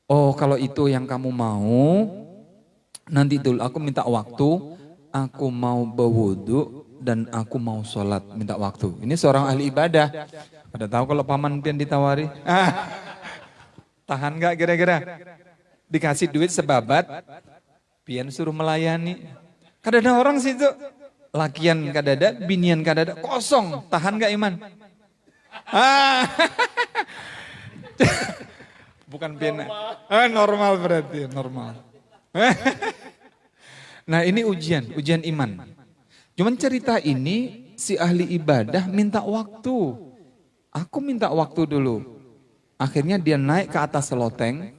Oh kalau itu yang kamu mau, nanti dulu aku minta waktu. Aku mau berwudu dan aku mau sholat, minta waktu. Ini seorang ahli ibadah. Pada tahu kalau paman pian ditawari? Tahan gak kira-kira? Dikasih duit sebabat, pian suruh melayani. Kadang-kadang orang situ, lakian kadada, binian kadada, kosong. Tahan gak iman? Bukan pian. Normal berarti, normal. Nah ini ujian iman. Cuman cerita ini si ahli ibadah minta waktu. Aku minta waktu dulu. Akhirnya dia naik ke atas loteng.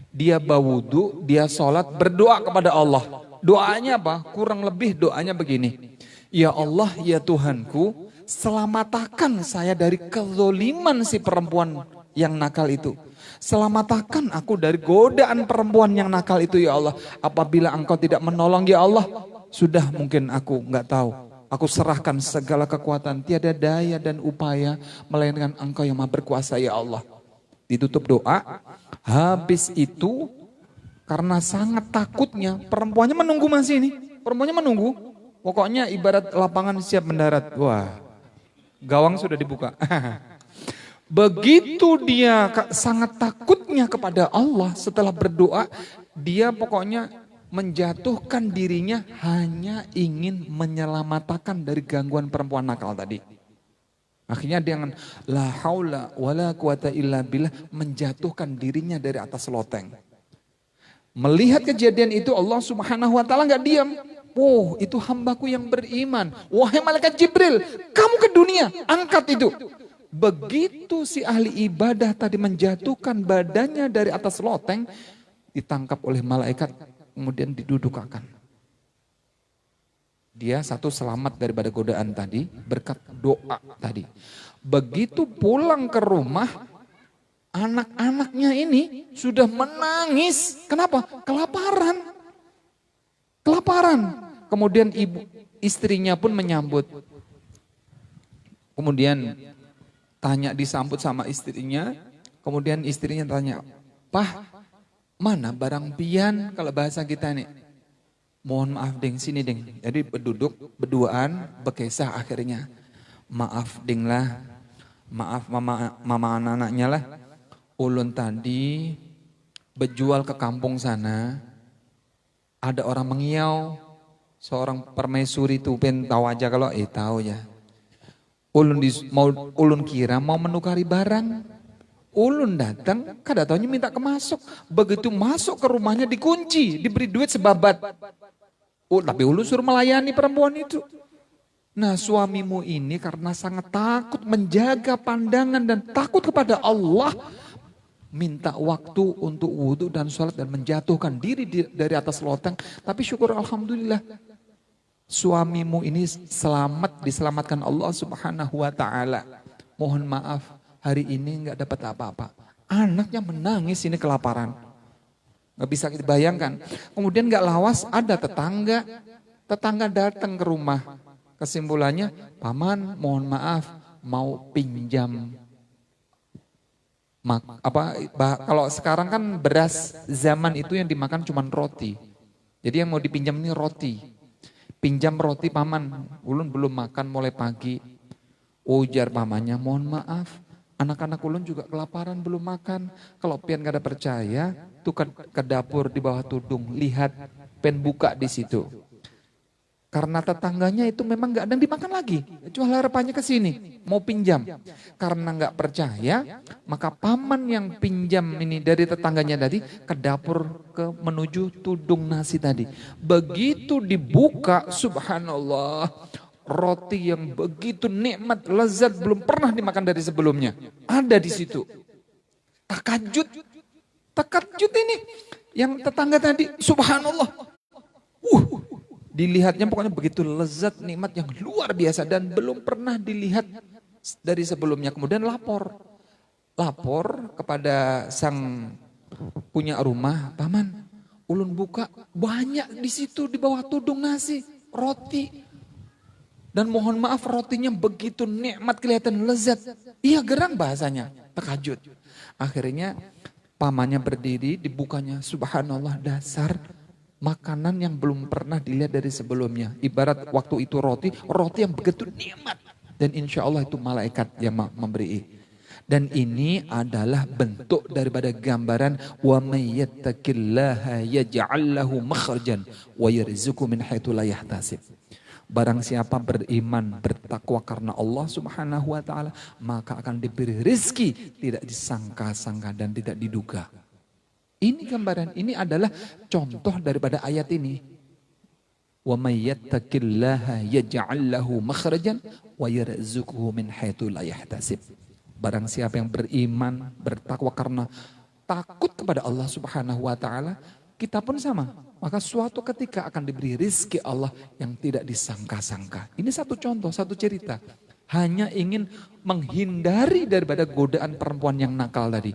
Dia bawudu, dia sholat, berdoa kepada Allah. Doanya apa? Kurang lebih doanya begini. Ya Allah, ya Tuhanku, selamatkan saya dari kezoliman si perempuan yang nakal itu. Selamatkan aku dari godaan perempuan yang nakal itu ya Allah. Apabila engkau tidak menolong ya Allah, sudah mungkin aku enggak tahu. Aku serahkan segala kekuatan, tiada daya dan upaya melainkan engkau yang maha berkuasa ya Allah. Ditutup doa, habis itu karena sangat takutnya, perempuannya menunggu masih ini. Perempuannya menunggu, pokoknya ibarat lapangan siap mendarat. Wah, gawang sudah dibuka. Begitu dia sangat takutnya kepada Allah setelah berdoa, dia pokoknya menjatuhkan dirinya hanya ingin menyelamatkan dari gangguan perempuan nakal tadi. Akhirnya dia dengan la haula wala quwata illa billah menjatuhkan dirinya dari atas loteng. Melihat kejadian itu Allah Subhanahu wa taala enggak diam. Oh, itu hambaku yang beriman. Wahai malaikat Jibril, kamu ke dunia, angkat itu. Begitu si ahli ibadah tadi menjatuhkan badannya dari atas loteng, ditangkap oleh malaikat, kemudian didudukakan. Dia satu selamat daripada godaan tadi, berkat doa tadi. Begitu pulang ke rumah, anak-anaknya ini sudah menangis. Kenapa? Kelaparan. Kemudian istrinya pun menyambut. Kemudian disambut sama istrinya, kemudian istrinya tanya, "Pah, mana barang pian?" Kalau bahasa kita nih, mohon maaf deng, sini deng. Jadi berduaan, berkisah akhirnya. Maaf deng lah, maaf mama anak-anaknya lah. Ulun tadi berjual ke kampung sana, ada orang mengiau, seorang permaisuri tuh pen tahu aja kalau tahu ya. Ulun kira mau menukari barang. Ulun datang, kada taunya minta kemasuk. Begitu masuk ke rumahnya dikunci, diberi duit sebabat. Tapi ulun suruh melayani perempuan itu. Nah suamimu ini karena sangat takut menjaga pandangan dan takut kepada Allah, minta waktu untuk wudhu dan sholat dan menjatuhkan diri dari atas loteng. Tapi syukur alhamdulillah suamimu ini selamat, diselamatkan Allah Subhanahu wa taala. Mohon maaf hari ini nggak dapat apa-apa. Anaknya menangis ini kelaparan. Nggak bisa kita bayangkan. Kemudian nggak lawas ada tetangga datang ke rumah. Kesimpulannya, paman mohon maaf mau pinjam. Kalau sekarang kan beras zaman itu yang dimakan cuma roti. Jadi yang mau dipinjam ini roti. Pinjam roti paman, ulun belum makan mulai pagi. Ujar pamannya, mohon maaf, anak-anak ulun juga kelaparan belum makan. Kalau pian gak ada percaya, tuh ke dapur di bawah tudung, lihat pen buka di situ. Karena tetangganya itu memang gak ada yang dimakan lagi. Jual harapannya ke sini, mau pinjam. Karena gak percaya, maka paman yang pinjam ini dari tetangganya tadi ke dapur menuju tudung nasi tadi. Begitu dibuka, subhanallah, roti yang begitu nikmat, lezat belum pernah dimakan dari sebelumnya. Ada di situ. Takajud ini. Yang tetangga tadi, subhanallah. Dilihatnya pokoknya begitu lezat, nikmat yang luar biasa dan belum pernah dilihat dari sebelumnya. Kemudian lapor kepada sang punya rumah, paman, ulun buka banyak di situ di bawah tudung nasi, roti. Dan mohon maaf rotinya begitu nikmat, kelihatan lezat. Iya gerang bahasanya, terkajut. Akhirnya pamannya berdiri, dibukanya, subhanallah, dasar makanan yang belum pernah dilihat dari sebelumnya. Ibarat waktu itu roti yang begitu nikmat. Dan insya Allah itu malaikat yang memberi. Dan ini adalah bentuk daripada gambaran wa may yattaqillaha yaj'al lahu makhrajan wa yarzuqhu min haitsu la yahtasib. Barang siapa beriman, bertakwa karena Allah Subhanahu wa taala, maka akan diberi rezeki tidak disangka-sangka dan tidak diduga. Ini gambaran, ini adalah contoh daripada ayat ini. Wa may yattaqillaha yaj'al lahu makhrajan wa yarzuqhu min haitsu la yahtasib. Barang siapa yang beriman, bertakwa karena takut kepada Allah Subhanahu wa taala, kita pun sama. Maka suatu ketika akan diberi rizki Allah yang tidak disangka-sangka. Ini satu contoh, satu cerita. Hanya ingin menghindari daripada godaan perempuan yang nakal tadi.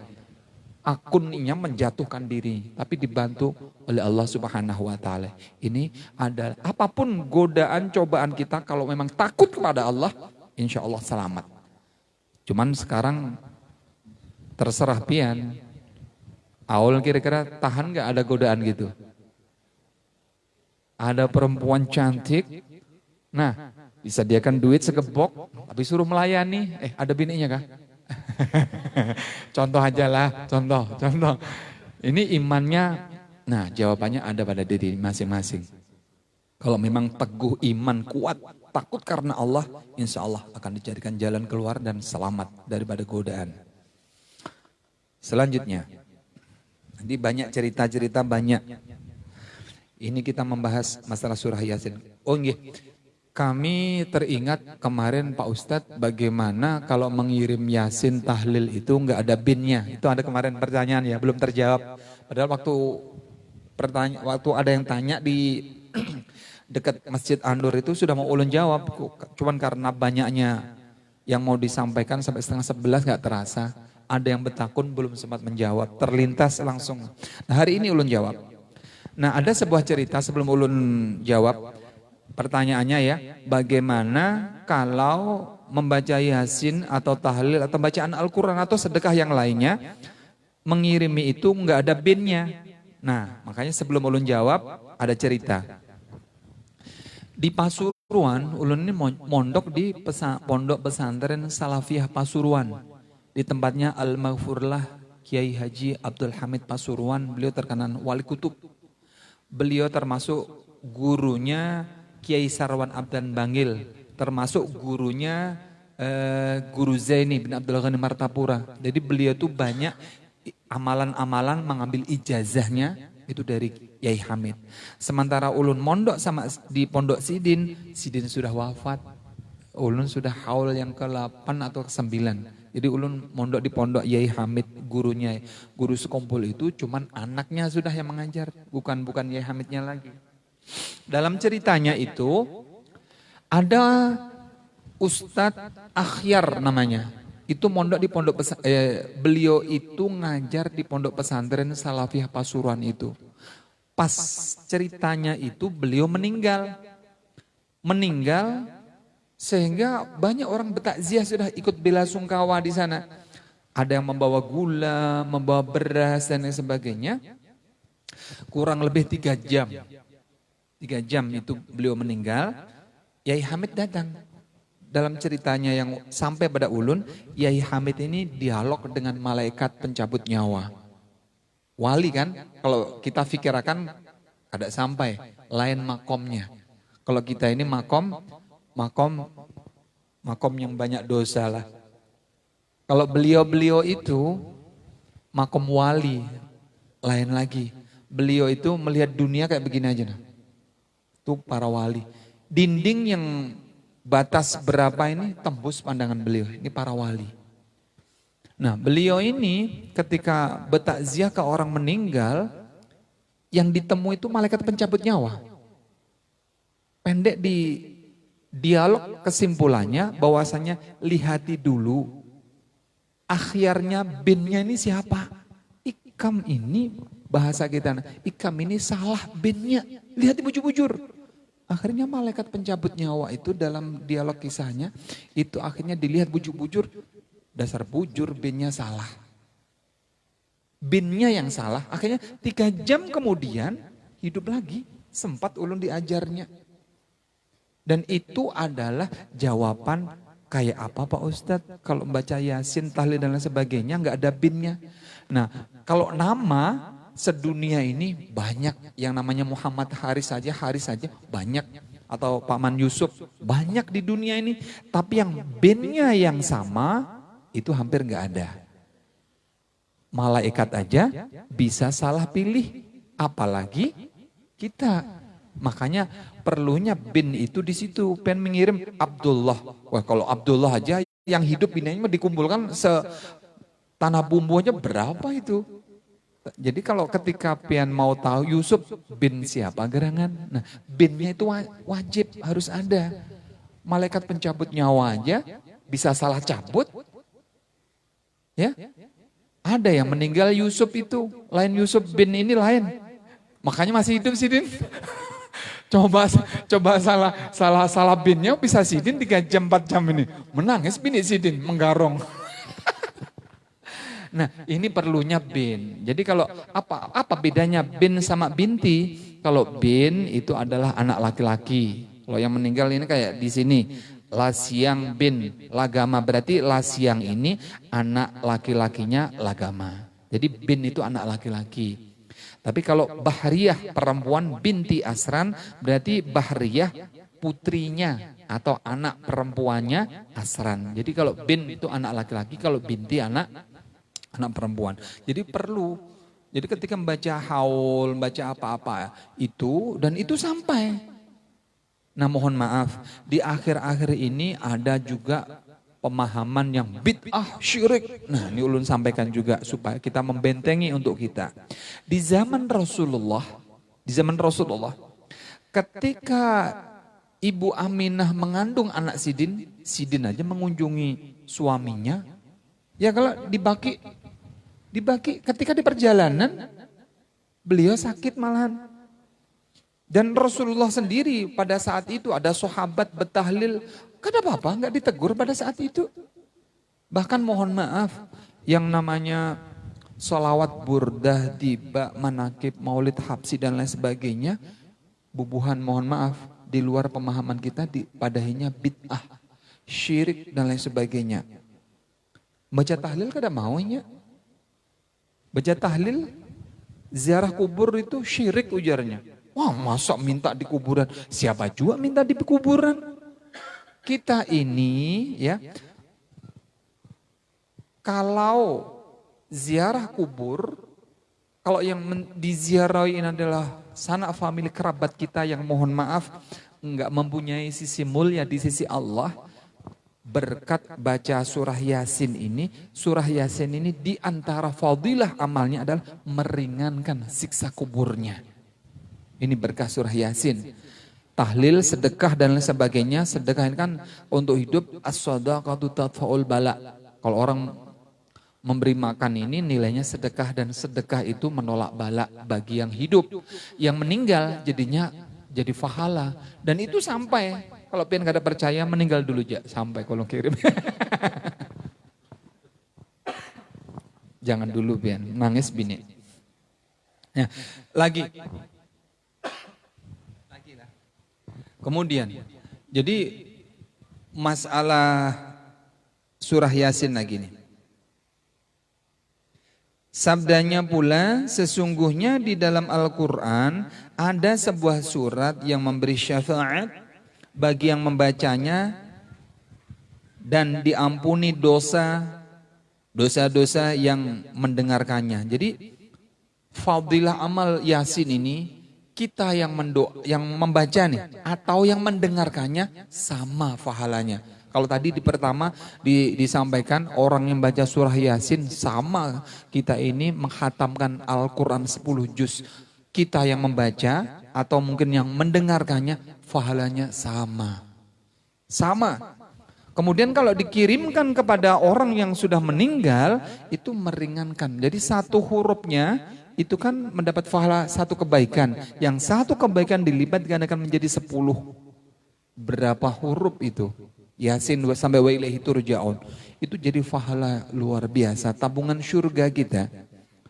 Akunnya menjatuhkan diri, tapi dibantu oleh Allah Subhanahu wa taala. Ini adalah apapun godaan cobaan kita, kalau memang takut kepada Allah, insya Allah selamat. Cuman sekarang terserah pian. Aul kira-kira tahan gak ada godaan gitu? Ada perempuan cantik, nah disediakan duit segepok, tapi suruh melayani, ada bininya kah? Contoh aja lah, contoh. Ini imannya, nah jawabannya ada pada diri masing-masing. Kalau memang teguh iman, kuat, takut karena Allah, insya Allah akan dicarikan jalan keluar dan selamat daripada godaan. Selanjutnya, nanti banyak cerita-cerita banyak. Ini kita membahas masalah surah Yasin. Oh nggih. Kami teringat kemarin Pak Ustadz bagaimana kalau mengirim Yasin tahlil itu nggak ada binnya. Itu ada kemarin pertanyaan ya, belum terjawab. Padahal waktu ada yang tanya di dekat Masjid Andur itu sudah mau ulun jawab. Cuman karena banyaknya yang mau disampaikan sampai 10:30 nggak terasa. Ada yang bertakun belum sempat menjawab, terlintas langsung. Nah hari ini ulun jawab. Nah ada sebuah cerita sebelum ulun jawab. Pertanyaannya ya, bagaimana kalau membaca Yasin atau tahlil atau bacaan Al-Quran atau sedekah yang lainnya, mengirimi itu nggak ada binnya. Nah makanya sebelum ulun jawab, ada cerita. Di Pasuruan, ulun ini mondok di pondok pesantren Salafiyah Pasuruan. Di tempatnya Al-Maghfurlah Kiai Haji Abdul Hamid Pasuruan, beliau terkenal wali kutub. Beliau termasuk gurunya Kiai Sarwan Abdan Bangil, termasuk gurunya Guru Zaini bin Abdul Ghani Martapura. Jadi beliau tuh banyak amalan-amalan mengambil ijazahnya itu dari Kiai Hamid. Sementara ulun mondok sama di Pondok Sidin sudah wafat. Ulun sudah haul yang ke-8 atau ke-9. Jadi ulun mondok di pondok Yai Hamid, gurunya, guru sekumpul itu cuman anaknya sudah yang mengajar, bukan Yai Hamidnya lagi. Dalam ceritanya itu ada Ustadz Akhyar namanya. Itu mondok di beliau itu ngajar di pondok pesantren Salafiyah Pasuruan itu. Pas ceritanya itu beliau meninggal. Sehingga banyak orang bertakziah sudah ikut bela sungkawa di sana. Ada yang membawa gula, membawa beras dan lain sebagainya. Kurang lebih 3 jam. 3 jam itu beliau meninggal. Yai Hamid datang. Dalam ceritanya yang sampai pada ulun, Yai Hamid ini dialog dengan malaikat pencabut nyawa. Wali kan, kalau kita fikirkan ada sampai, lain makomnya. Kalau kita ini makom yang banyak dosa lah. Kalau beliau itu makom wali, lain lagi. Beliau itu melihat dunia kayak begini aja. Nah. Itu para wali. Dinding yang batas berapa ini tembus pandangan beliau. Ini para wali. Nah beliau ini ketika bertakziah ke orang meninggal, yang ditemui itu malaikat pencabut nyawa. Pendek di dialog kesimpulannya bahwasanya lihati dulu. Akhyarnya binnya ini siapa? Ikam ini bahasa kita. Ikam ini salah binnya. Lihat bujur-bujur. Akhirnya malaikat pencabut nyawa itu dalam dialog kisahnya, itu akhirnya dilihat bujur-bujur, dasar bujur binnya salah. Binnya yang salah, akhirnya 3 jam kemudian hidup lagi, sempat ulun diajarnya. Dan itu adalah jawaban kayak apa Pak Ustadz, kalau membaca Yasin, tahlil dan lain sebagainya nggak ada binnya. Nah kalau nama sedunia ini banyak, yang namanya Muhammad Haris saja banyak, atau Paman Yusuf banyak di dunia ini, tapi yang binnya yang sama itu hampir nggak ada. Malaikat aja bisa salah pilih, apalagi kita. Makanya perlunya bin itu di situ, pengen mengirim Abdullah. Wah kalau Abdullah aja yang hidup ini dikumpulkan tanah bumbu aja berapa itu. Jadi kalau ketika pian mau tahu Yusuf bin siapa gerangan, nah binnya itu wajib harus ada. Malaikat pencabut nyawa aja bisa salah cabut, ya. Ada yang meninggal Yusuf itu, lain Yusuf bin ini lain. Makanya masih hidup Sidin. Coba salah binnya bisa Sidin 3 jam 4 jam ini. Menangis bini Sidin menggarong. Nah ini perlunya bin. Jadi kalau apa bedanya bin sama binti? Kalau bin itu adalah anak laki-laki. Kalau yang meninggal ini kayak di sini. Lasiang bin Lagama, berarti Lasiang ini anak laki-lakinya Lagama. Jadi bin itu anak laki-laki. Tapi kalau Bahriyah perempuan binti Asran, berarti Bahriyah putrinya atau anak perempuannya Asran. Jadi kalau bin itu anak laki-laki, kalau binti anak perempuan. Jadi perlu. Jadi ketika membaca haul, membaca apa-apa itu, dan itu sampai. Nah mohon maaf, di akhir-akhir ini ada juga pemahaman yang bid'ah syirik. Nah ini ulun sampaikan juga supaya kita membentengi untuk kita. Di zaman Rasulullah, ketika Ibu Aminah mengandung anak Sidin aja mengunjungi suaminya. Ya kalau dibaki ketika di perjalanan beliau sakit malahan. Dan Rasulullah sendiri pada saat itu ada sahabat bertahlil, gak ada apa-apa, gak ditegur pada saat itu. Bahkan mohon maaf, yang namanya sholawat burdah, tiba, manakib, maulid, habsi dan lain sebagainya, bubuhan mohon maaf, di luar pemahaman kita dipadahinya bid'ah, syirik dan lain sebagainya. Baca tahlil kada maunya. Baca tahlil, ziarah kubur itu syirik ujarnya. Wah masa minta di kuburan, siapa juga minta di kuburan. Kita ini ya, kalau ziarah kubur, kalau yang diziarahi ini adalah sanak famili kerabat kita yang mohon maaf, enggak mempunyai sisi mulia di sisi Allah, berkat baca surah Yasin ini di antara fadilah amalnya adalah meringankan siksa kuburnya. Ini berkah surah Yasin. Tahlil, sedekah dan lain sebagainya. Sedekah ini kan untuk hidup, as-shadaqatu tadfa'ul bala. Kalau orang memberi makan ini nilainya sedekah, dan sedekah itu menolak bala bagi yang hidup. Yang meninggal jadinya jadi pahala. Dan itu sampai. Kalau pian kada percaya meninggal dulu aja sampai kolong kirim. Jangan dulu pian, nangis bini. Ya, lagi. Kemudian, jadi masalah surah Yasin lagi nih. Sabdanya pula, sesungguhnya di dalam Al-Quran ada sebuah surat yang memberi syafaat bagi yang membacanya dan diampuni dosa-dosa yang mendengarkannya. Jadi fadilah amal Yasin ini kita yang membaca nih atau yang mendengarkannya sama pahalanya. Kalau tadi di pertama disampaikan orang yang baca surah Yasin sama kita ini menghatamkan Al-Quran 10 juz. Kita yang membaca atau mungkin yang mendengarkannya pahalanya sama. Sama. Kemudian kalau dikirimkan kepada orang yang sudah meninggal itu meringankan. Jadi satu hurufnya itu kan mendapat pahala satu kebaikan. Yang satu kebaikan dilipat gandakan menjadi 10. Berapa huruf itu? Yasin sampai wa ilaihi turja'un. Itu jadi pahala luar biasa, tabungan surga kita.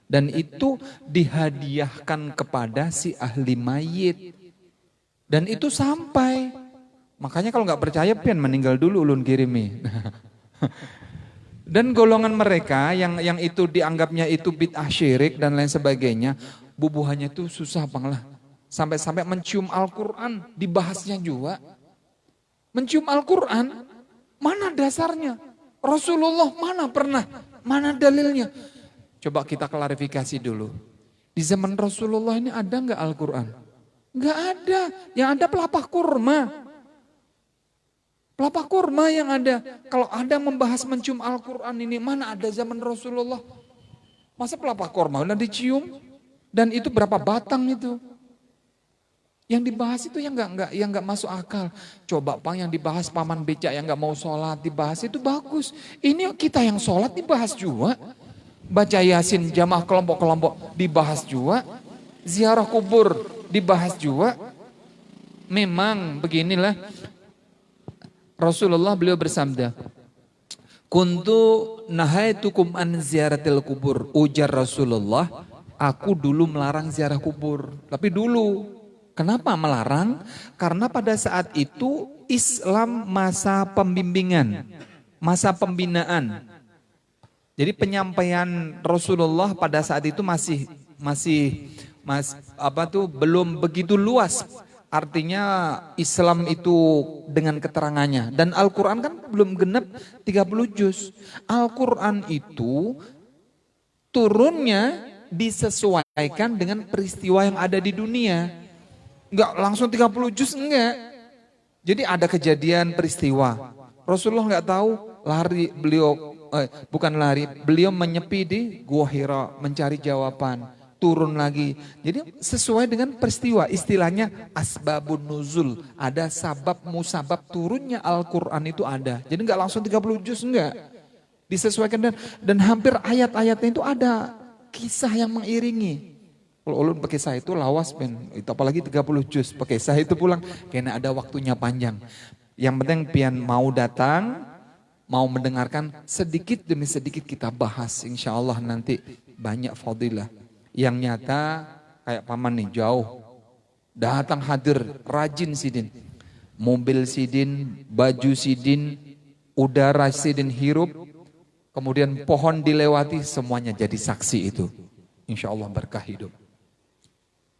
Dan itu dihadiahkan kepada si ahli mayit. Dan itu sampai. Makanya kalau nggak percaya pian meninggal dulu ulun kirimi. Dan golongan mereka yang itu dianggapnya itu bid'ah syirik dan lain sebagainya, bubuhannya itu susah banglah. Sampai-sampai mencium Al-Quran, dibahasnya juga. Mencium Al-Quran, mana dasarnya? Rasulullah mana pernah? Mana dalilnya? Coba kita klarifikasi dulu. Di zaman Rasulullah ini ada nggak Al-Quran? Nggak ada. Yang ada pelepah kurma. Pelepah kurma yang ada. Kalau ada membahas mencium Al-Quran ini, mana ada zaman Rasulullah? Masa pelepah kurma udah dicium? Dan itu berapa batang itu? Yang dibahas itu yang nggak masuk akal. Coba pang yang dibahas paman becak yang nggak mau sholat dibahas itu bagus. Ini kita yang sholat dibahas juga. Baca Yasin jamaah kelompok-kelompok dibahas juga. Ziarah kubur dibahas juga. Memang beginilah Rasulullah beliau bersabda. Kuntu nahaitukum an ziaratil kubur. Ujar Rasulullah, aku dulu melarang ziarah kubur. Tapi dulu. Kenapa melarang? Karena pada saat itu Islam masa pembimbingan, masa pembinaan. Jadi penyampaian Rasulullah pada saat itu belum begitu luas. Artinya Islam itu dengan keterangannya. Dan Al-Quran kan belum genap 30 juz. Al-Quran itu turunnya disesuaikan dengan peristiwa yang ada di dunia. Enggak langsung 30 juz, enggak. Jadi ada kejadian peristiwa. Rasulullah enggak tahu, beliau menyepi di Gua Hira mencari jawaban, turun lagi. Jadi sesuai dengan peristiwa, istilahnya asbabun nuzul, ada sabab musabab turunnya Al-Qur'an itu ada. Jadi enggak langsung 30 juz, enggak. Disesuaikan dan hampir ayat-ayatnya itu ada kisah yang mengiringi. Kalau ulun pakai sah itu lawas itu apalagi 30 juz pakai sah itu pulang karena ada waktunya panjang. Yang penting pian mau datang, mau mendengarkan sedikit demi sedikit kita bahas. Insya Allah nanti banyak fadilah. Yang nyata kayak paman nih jauh. Datang hadir rajin sidin. Mobil sidin, baju sidin, udara sidin hirup. Kemudian pohon dilewati semuanya jadi saksi itu. Insya Allah berkah hidup.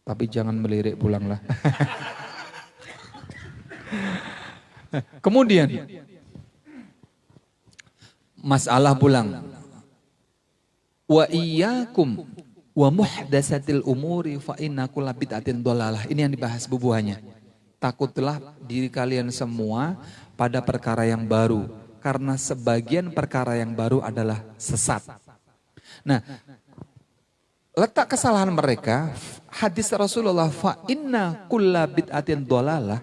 Tapi jangan melirik pulanglah. Kemudian masalah pulang. Wa iyyakum wa muhdatsatil umuri fa inna kulla bid'atin dhalalah. Ini yang dibahas bubuhannya. Takutlah diri kalian semua pada perkara yang baru. karena sebagian perkara yang baru adalah sesat. Nah, letak kesalahan mereka, hadis Rasulullah, fa inna kulla bid'atin dolalah.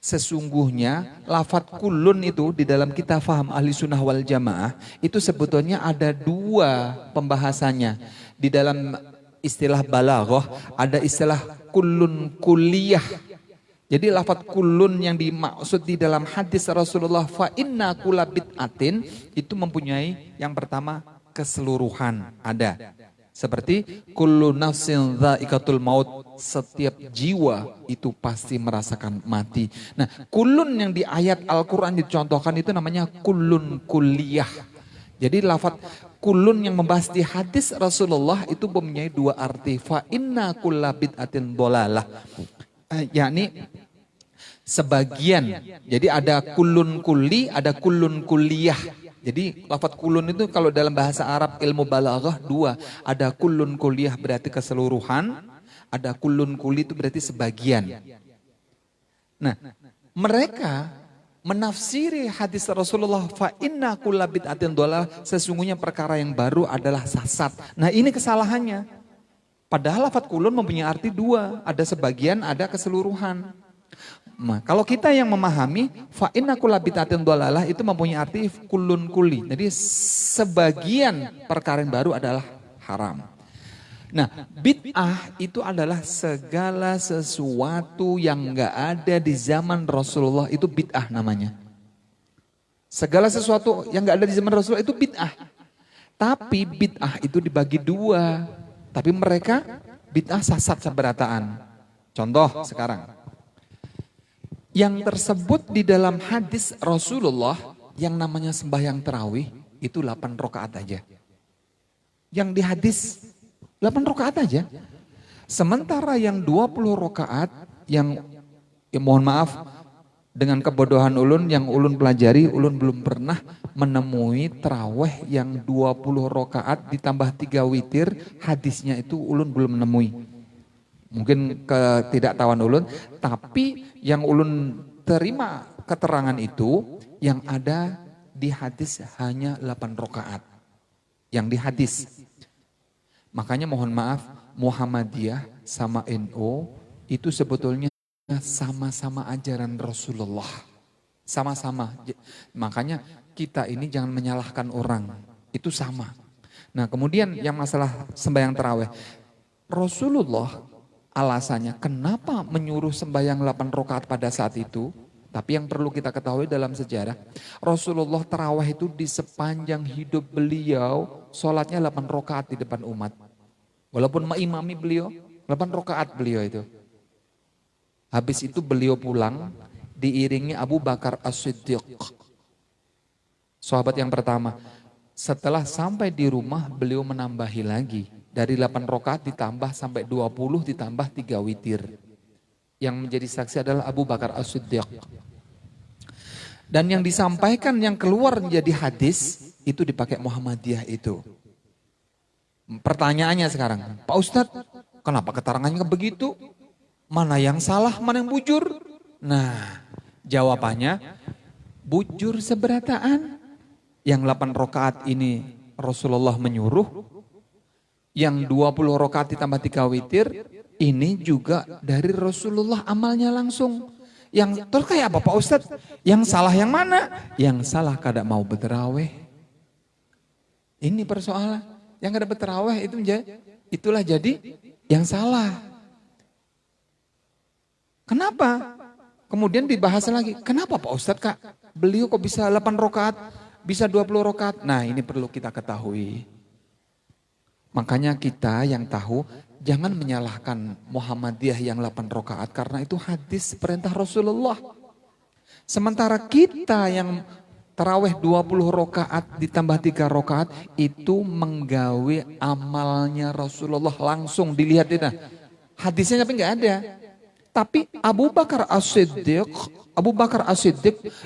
Sesungguhnya lafadz kulun itu di dalam kita faham ahli sunnah wal jamaah itu sebetulnya ada dua pembahasannya. Di dalam istilah balaghah ada istilah kulun kulliyah. Jadi lafadz kulun yang dimaksud di dalam hadis Rasulullah fa inna kulla bid'atin itu mempunyai yang pertama keseluruhan ada. Seperti kullu nafsin dha'iqatul maut, setiap jiwa itu pasti merasakan mati. Nah, kulun yang di ayat Al-Qur'an dicontohkan itu namanya kulun kulliyah. Jadi lafadz kulun yang membahas di hadis Rasulullah itu mempunyai dua arti. Fa inna kulla bid'atin dhalalah. Yakni sebagian. Jadi ada kulun kulli, ada kulun kulliyah. Jadi lafadz kulun itu kalau dalam bahasa Arab ilmu balaghah dua. Ada kulun kulliyah berarti keseluruhan, ada kulun kulli itu berarti sebagian. Nah, mereka menafsiri hadis Rasulullah fa inna kulla bid'atin dhalalah, sesungguhnya perkara yang baru adalah sesat. Nah, ini kesalahannya. Padahal lafadz kulun mempunyai arti dua, ada sebagian, ada keseluruhan. Nah, kalau kita yang memahami fa inna kulla bid'atin dhalalah itu mempunyai arti kulun kulli. Jadi sebagian perkara yang baru adalah haram. Nah, bid'ah itu adalah segala sesuatu yang enggak ada di zaman Rasulullah, itu bid'ah namanya. Segala sesuatu yang enggak ada di zaman Rasulullah itu bid'ah. Tapi bid'ah itu dibagi dua. Tapi mereka bid'ah sesat seberataan. Contoh sekarang. Yang tersebut di dalam hadis Rasulullah yang namanya sembahyang tarawih itu 8 rakaat aja. Yang di hadis 8 rakaat aja. Sementara yang 20 rakaat yang mohon maaf dengan kebodohan ulun yang ulun pelajari, ulun belum pernah menemui tarawih yang 20 rakaat ditambah 3 witir, hadisnya itu ulun belum menemui. Mungkin ketidaktahuan ulun, tapi yang ulun terima keterangan itu yang ada di hadis hanya 8 rakaat. Yang di hadis. Makanya mohon maaf, Muhammadiyah sama NU itu sebetulnya sama-sama ajaran Rasulullah. Sama-sama. Makanya kita ini jangan menyalahkan orang. Itu sama. Nah, kemudian yang masalah sembahyang tarawih. Rasulullah alasannya kenapa menyuruh sembahyang 8 rakaat pada saat itu? Tapi yang perlu kita ketahui dalam sejarah, Rasulullah tarawih itu di sepanjang hidup beliau, sholatnya 8 rakaat di depan umat. Walaupun mengimami beliau, 8 rakaat beliau itu. Habis itu beliau pulang, diiringi Abu Bakar As-Siddiq. Sahabat yang pertama. Setelah sampai di rumah, beliau menambahi lagi. Dari 8 rakaat ditambah sampai 20 ditambah 3 witir. Yang menjadi saksi adalah Abu Bakar As-Siddiq. Dan yang disampaikan yang keluar menjadi hadis itu dipakai Muhammadiyah itu. Pertanyaannya sekarang, Pak Ustadz kenapa keterangannya begitu? Mana yang salah, mana yang bujur? Nah jawabannya bujur seberataan. Yang 8 rakaat ini Rasulullah menyuruh. Yang 20 rakaat ditambah 3 witir, ini juga dari Rasulullah amalnya langsung. Yang terus kayak apa Pak Ustadz? Yang salah yang mana? Yang salah kada mau berterawih. Ini persoalan. Yang kada berterawih itu itulah jadi yang salah. Kenapa? Kemudian dibahas lagi. Kenapa Pak Ustadz Kak? Beliau kok bisa 8 rakaat, bisa 20 rakaat? Nah ini perlu kita ketahui. Makanya kita yang tahu jangan menyalahkan Muhammadiyah yang 8 rakaat karena itu hadis perintah Rasulullah. Sementara kita yang tarawih 20 rakaat ditambah 3 rakaat itu menggawe amalnya Rasulullah langsung dilihat itu. Hadisnya tapi enggak ada. Tapi Abu Bakar As-Siddiq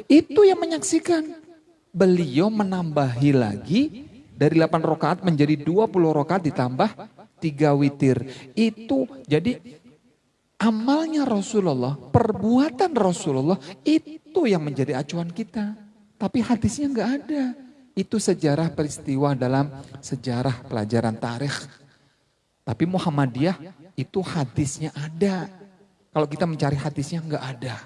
itu yang menyaksikan. Beliau menambahi lagi dari 8 rakaat menjadi 20 rakaat ditambah 3 witir. Itu jadi amalnya Rasulullah, perbuatan Rasulullah itu yang menjadi acuan kita. Tapi hadisnya nggak ada. Itu sejarah peristiwa dalam sejarah pelajaran tarikh. Tapi Muhammadiyah itu hadisnya ada. Kalau kita mencari hadisnya nggak ada.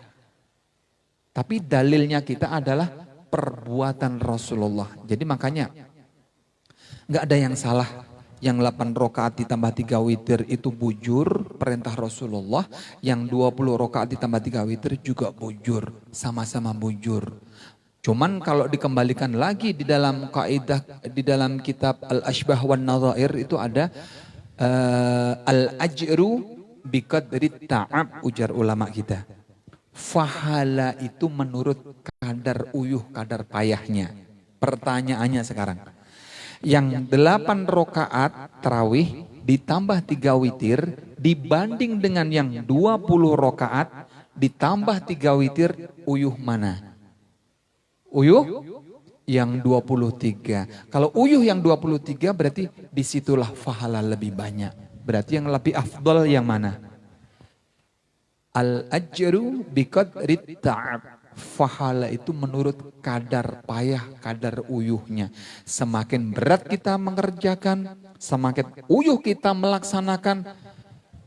Tapi dalilnya kita adalah perbuatan Rasulullah. Jadi makanya nggak ada yang salah. Yang 8 rakaat ditambah 3 witir itu bujur, perintah Rasulullah. Yang 20 rakaat ditambah 3 witir juga bujur, sama-sama bujur. Cuman kalau dikembalikan lagi di dalam kaidah, di dalam kitab Al-Ashbah wan Nadhair itu ada al-ajru biqadri ta'ab, ujar ulama kita. Fahala itu menurut kadar uyuh, kadar payahnya. Pertanyaannya sekarang, yang 8 rakaat tarawih ditambah 3 witir dibanding dengan yang 20 rakaat ditambah 3 witir, uyuh mana? Uyuh yang 23. Kalau uyuh yang 23 berarti disitulah fahala lebih banyak. Berarti yang lebih afdal yang mana? Al-ajru biqadri ta'ab. Fahala itu menurut kadar payah, kadar uyuhnya. Semakin berat kita mengerjakan, semakin uyuh kita melaksanakan,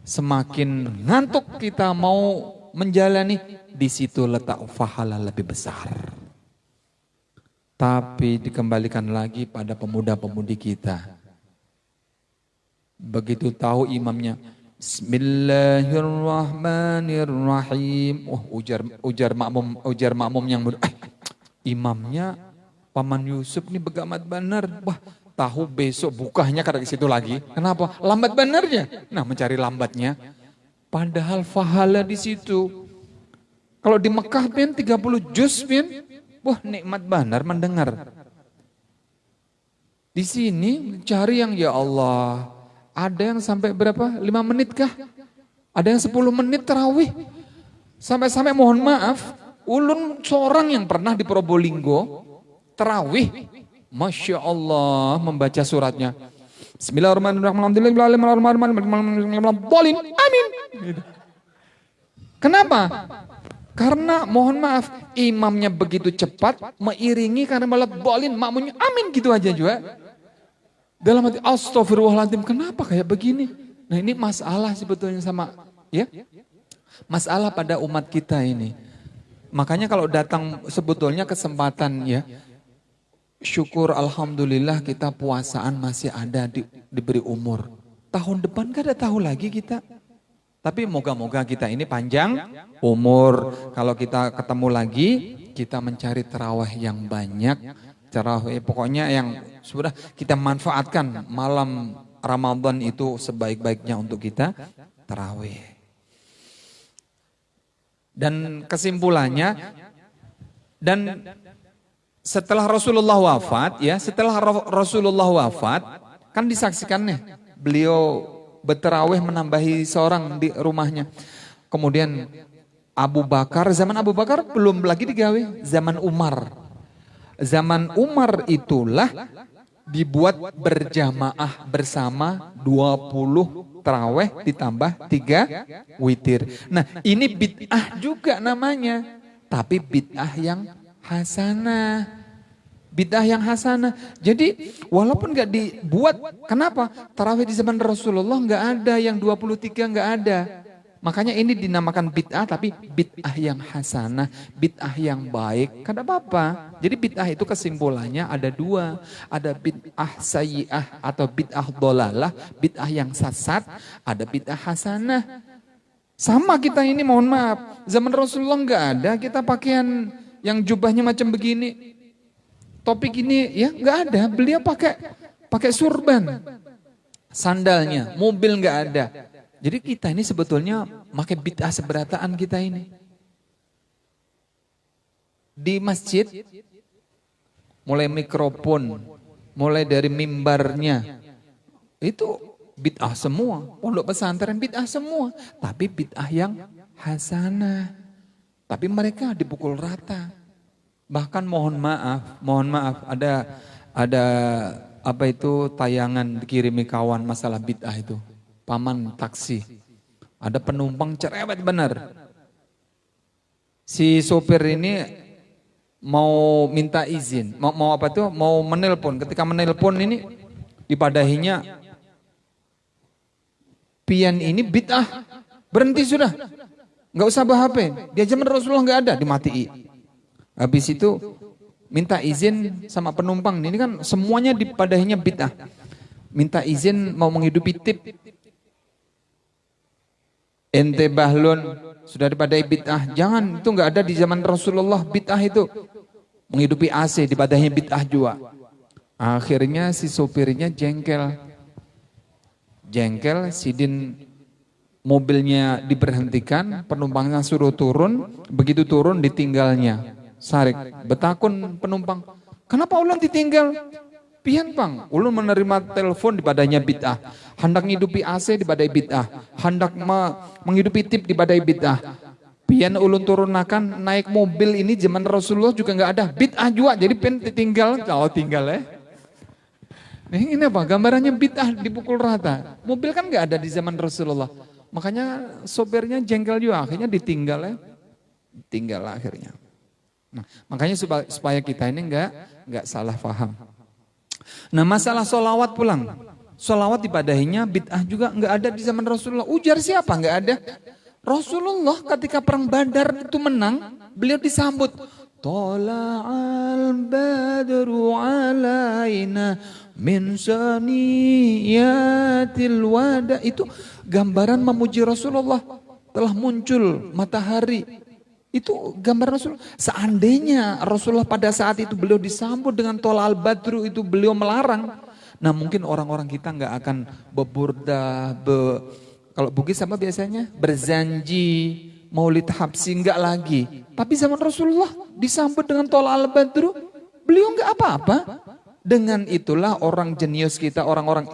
semakin ngantuk kita mau menjalani, di situ letak fahala lebih besar. Tapi dikembalikan lagi pada pemuda-pemudi kita. Begitu tahu imamnya, Bismillahirrahmanirrahim. Ujar makmum yang imamnya Paman Yusuf ini begamat benar. Wah, tahu besok bukanya kada ke situ lagi. Kenapa? Lambat benarnya. Nah, mencari lambatnya. Padahal fahala di situ. Kalau di Mekah pin 30 juz pin. Wah, nikmat benar mendengar. Di sini cari yang ya Allah. Ada yang sampai berapa? 5 menit kah? Ada yang 10 menit tarawih. Sampai-sampai mohon maaf, ulun seorang yang pernah di Probolinggo tarawih. Masya Allah membaca suratnya. Bismillahirrahmanirrahim. Amin. Kenapa? Karena mohon maaf, imamnya begitu cepat, mengiringi karena malah bolin, makmumnya amin gitu aja juga. Dalam hati, astagfirullahaladzim, kenapa kayak begini? Nah ini masalah sebetulnya sama, ya, masalah pada umat kita ini. Makanya kalau datang sebetulnya kesempatan ya, syukur alhamdulillah kita puasaan masih ada, diberi umur. Tahun depan gak ada tahu lagi kita. Tapi moga-moga kita ini panjang umur. Kalau kita ketemu lagi, kita mencari tarawih yang banyak. Tarawih pokoknya yang sudah kita manfaatkan malam Ramadan itu sebaik-baiknya untuk kita tarawih. Dan kesimpulannya, dan setelah Rasulullah wafat, ya setelah Rasulullah wafat, kan disaksikannya beliau bertarawih menambahi seorang di rumahnya. Kemudian Abu Bakar, zaman Abu Bakar belum lagi digawe, zaman Umar. Zaman Umar itulah dibuat berjamaah bersama 20 tarawih ditambah 3 witir. Nah ini bid'ah juga namanya, tapi bid'ah yang hasanah. Bid'ah yang hasanah. Jadi walaupun gak dibuat, kenapa? Tarawih di zaman Rasulullah gak ada, yang 23 gak ada. Makanya ini dinamakan bid'ah, tapi bid'ah yang hasanah, bid'ah yang baik. Kada apa-apa. Jadi bid'ah itu kesimpulannya ada 2. Ada bid'ah sayyi'ah atau bid'ah dolalah, bid'ah yang sesat, ada bid'ah hasanah. Sama kita ini mohon maaf, zaman Rasulullah gak ada, kita pakaian yang jubahnya macam begini. Topik ini ya nggak ada, beliau pakai surban, sandalnya, mobil nggak ada. Jadi kita ini sebetulnya pakai bid'ah seberataan kita ini. Di masjid, mulai mikrofon, mulai dari mimbarnya, itu bid'ah semua. Pondok pesantren bid'ah semua, tapi bid'ah yang hasanah. Tapi mereka dipukul rata. Bahkan mohon maaf ada apa itu tayangan dikirimi kawan masalah bid'ah itu. Paman taksi. Ada penumpang cerewet benar. Si sopir ini mau minta izin, mau apa tuh? Mau menelpon. Ketika menelpon ini dipadahinya, pian ini bid'ah, berhenti sudah, nggak usah bawa HP. Dia zaman Rasulullah nggak ada, dimatiin. Habis itu minta izin sama penumpang. Ini kan semuanya dipadahinya bid'ah. Minta izin mau menghidupi tip. Ente bahlun sudah dipadai bid'ah. Jangan, itu nggak ada di zaman Rasulullah bid'ah itu. Menghidupi AC dipadahinya bid'ah juga. Akhirnya si sopirnya jengkel. Jengkel, sidin mobilnya diberhentikan, penumpangnya suruh turun, begitu turun ditinggalnya. Sarik, betakun penumpang. Kenapa ulun ditinggal? Pian pang, ulun menerima telepon dipadanya bid'ah. Hendak menghidupi AC dibadai bid'ah. Hendak menghidupi tip dibadai bid'ah. Pian ulun turunakan naik mobil ini zaman Rasulullah juga nggak ada. Bid'ah juga, jadi pian ditinggal. Kalau tinggal Ini apa? Gambarannya bid'ah dipukul rata. Mobil kan nggak ada di zaman Rasulullah. Makanya sopirnya jengkel juga, akhirnya ditinggal Tinggal akhirnya. Nah, makanya supaya kita ini nggak salah paham. Nah, masalah solawat pulang. Solawat ibadahinya bid'ah juga nggak ada di zaman Rasulullah. Ujar siapa? Nggak ada. Rasulullah ketika perang Badar itu menang, beliau disambut. Tola'al badru alaina min saniyatil wada. Itu gambaran memuji Rasulullah. Telah muncul matahari. Itu gambar Rasul. Seandainya Rasulullah pada saat itu beliau disambut dengan tolal badru, itu beliau melarang. Nah, mungkin orang-orang kita nggak akan beburda, kalau Bugis sama biasanya berzanji, maulid habsi, nggak lagi. Tapi zaman Rasulullah disambut dengan tolal badru, beliau nggak apa-apa. Dengan itulah orang jenius kita, orang-orang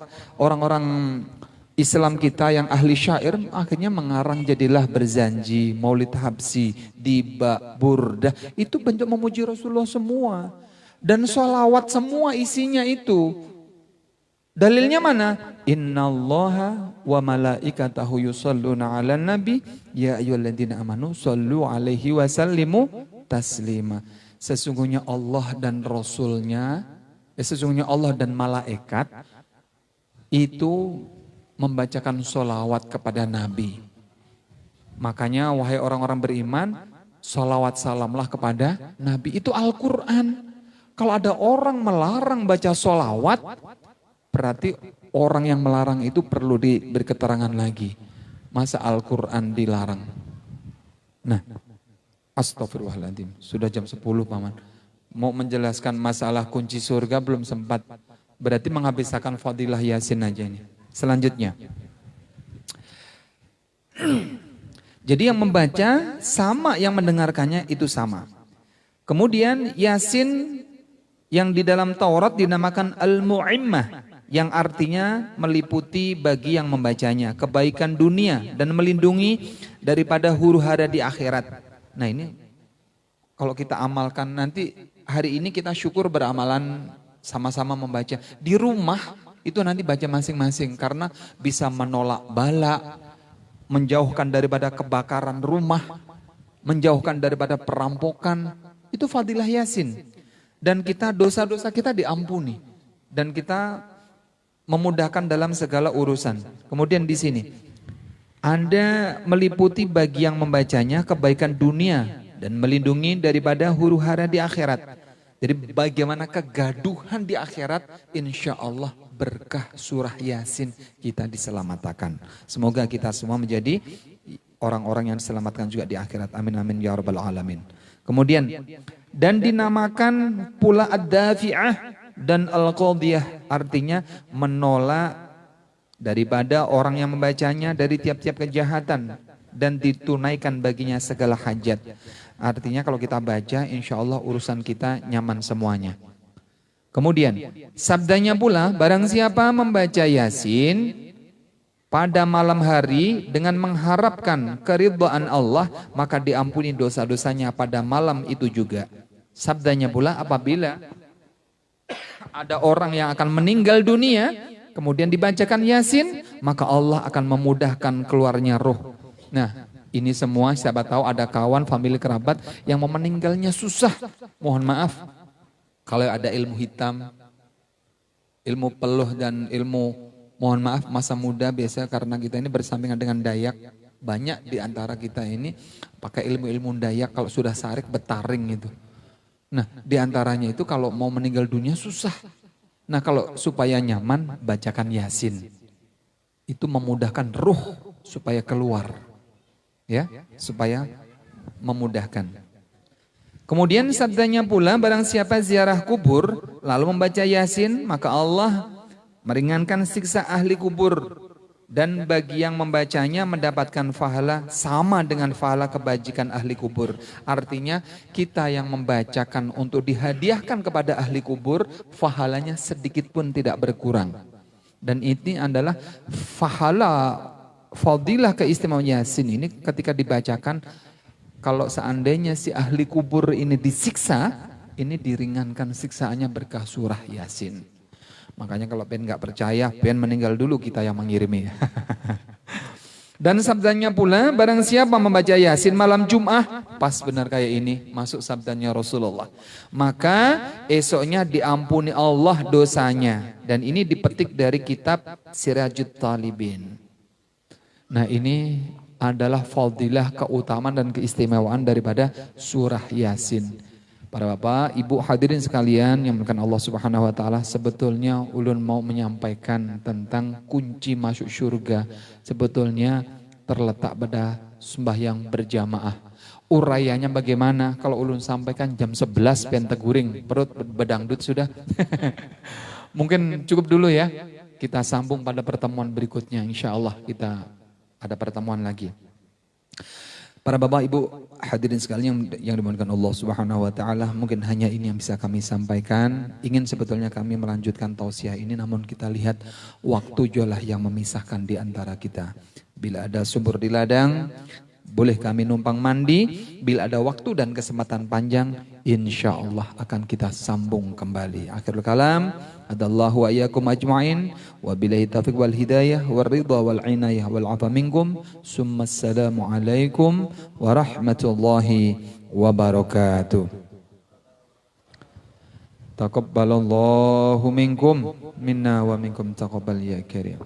Islam kita yang ahli syair akhirnya mengarang jadilah berzanji, maulid habsi, diba, burdah. Itu bentuk memuji Rasulullah semua. Dan sholawat semua isinya itu. Dalilnya mana? Innallaha wa malaikatahu yusalluna ala nabi ya ayyuhalladzina amanu sallu alaihi wa sallimu taslima. Sesungguhnya Allah dan Rasulnya, sesungguhnya Allah dan malaikat itu membacakan sholawat kepada Nabi. Makanya wahai orang-orang beriman, sholawat salamlah kepada Nabi. Itu Al-Quran. Kalau ada orang melarang baca sholawat, berarti orang yang melarang itu perlu diberi keterangan lagi. Masa Al-Quran dilarang? Nah, astagfirullahaladzim. Sudah jam 10 Paman. Mau menjelaskan masalah kunci surga belum sempat. Berarti menghabiskan fadilah Yasin aja ini. Selanjutnya, jadi yang membaca sama, yang mendengarkannya itu sama. Kemudian Yasin yang di dalam Taurat dinamakan Al-Mu'immah, yang artinya meliputi bagi yang membacanya kebaikan dunia dan melindungi daripada huru hara di akhirat. Nah, ini kalau kita amalkan nanti, hari ini kita syukur beramalan sama-sama membaca di rumah. Itu nanti baca masing-masing karena bisa menolak bala, menjauhkan daripada kebakaran rumah, menjauhkan daripada perampokan. Itu fadilah Yasin. Dan kita dosa-dosa kita diampuni dan kita memudahkan dalam segala urusan. Kemudian di sini Anda meliputi bagi yang membacanya kebaikan dunia dan melindungi daripada huru hara di akhirat. Jadi bagaimana kegaduhan di akhirat, insya Allah berkah surah Yasin kita diselamatkan. Semoga kita semua menjadi orang-orang yang diselamatkan juga di akhirat. Amin amin ya rabbal alamin. Kemudian dan dinamakan pula ad-dafi'ah dan al-qadiyah, artinya menolak daripada orang yang membacanya dari tiap-tiap kejahatan dan ditunaikan baginya segala hajat. Artinya kalau kita baca, insya Allah urusan kita nyaman semuanya. Kemudian sabdanya pula, barang siapa membaca Yasin pada malam hari dengan mengharapkan keridhaan Allah, maka diampuni dosa-dosanya pada malam itu juga. Sabdanya pula, apabila ada orang yang akan meninggal dunia, kemudian dibacakan Yasin, maka Allah akan memudahkan keluarnya roh. Nah, Ini semua siapa tahu ada kawan, famili, kerabat yang mau meninggalnya susah. Mohon maaf, kalau ada ilmu hitam, ilmu peluh dan ilmu, mohon maaf, masa muda biasa karena kita ini bersampingan dengan Dayak. Banyak di antara kita ini pakai ilmu-ilmu Dayak, kalau sudah sarik betaring gitu. Nah di antaranya itu kalau mau meninggal dunia susah. Nah kalau supaya nyaman bacakan Yasin. Itu memudahkan ruh supaya keluar. Ya, supaya memudahkan. Kemudian sabdanya pula, barang siapa ziarah kubur lalu membaca Yasin, maka Allah meringankan siksa ahli kubur, dan bagi yang membacanya mendapatkan pahala sama dengan pahala kebajikan ahli kubur. Artinya kita yang membacakan untuk dihadiahkan kepada ahli kubur, pahalanya sedikit pun tidak berkurang. Dan ini adalah pahala, fadilah keistimewaan Yasin ini ketika dibacakan, kalau seandainya si ahli kubur ini disiksa, ini diringankan siksaannya berkah surah Yasin. Makanya kalau pengen nggak percaya, pengen meninggal dulu kita yang mengirimi. Dan sabdanya pula, barang siapa membaca Yasin malam Jum'ah, pas benar kayak ini, masuk sabdanya Rasulullah, maka esoknya diampuni Allah dosanya. Dan ini dipetik dari kitab Sirajut Talibin. Nah ini adalah fadilah, keutamaan dan keistimewaan daripada surah Yasin. Para bapak, ibu hadirin sekalian yang dimuliakan Allah Subhanahu wa taala, sebetulnya ulun mau menyampaikan tentang kunci masuk surga. Sebetulnya terletak pada sembahyang berjamaah. Urayanya bagaimana? Kalau ulun sampaikan jam 11 penteguring, perut bedangdut sudah. Mungkin cukup dulu ya. Kita sambung pada pertemuan berikutnya, insya Allah kita ada pertemuan lagi. Para bapak ibu hadirin sekalian yang dimuliakan Allah Subhanahu wa taala, mungkin hanya ini yang bisa kami sampaikan. Ingin sebetulnya kami melanjutkan tausiah ini, namun kita lihat waktu jolah yang memisahkan di antara kita. Bila ada sumur di ladang, boleh kami numpang mandi. Bila ada waktu dan kesempatan panjang, insya Allah akan kita sambung kembali. Akhirul kalam, adallahu wa iyyakum ajma'in, wa billahi taufiq wal hidayah, wal ridha wal inayah wal afa minkum. Summa assalamu alaikum warahmatullahi wabarakatuh. Taqabbalallahu minkum minna wa minkum taqabbal ya karim.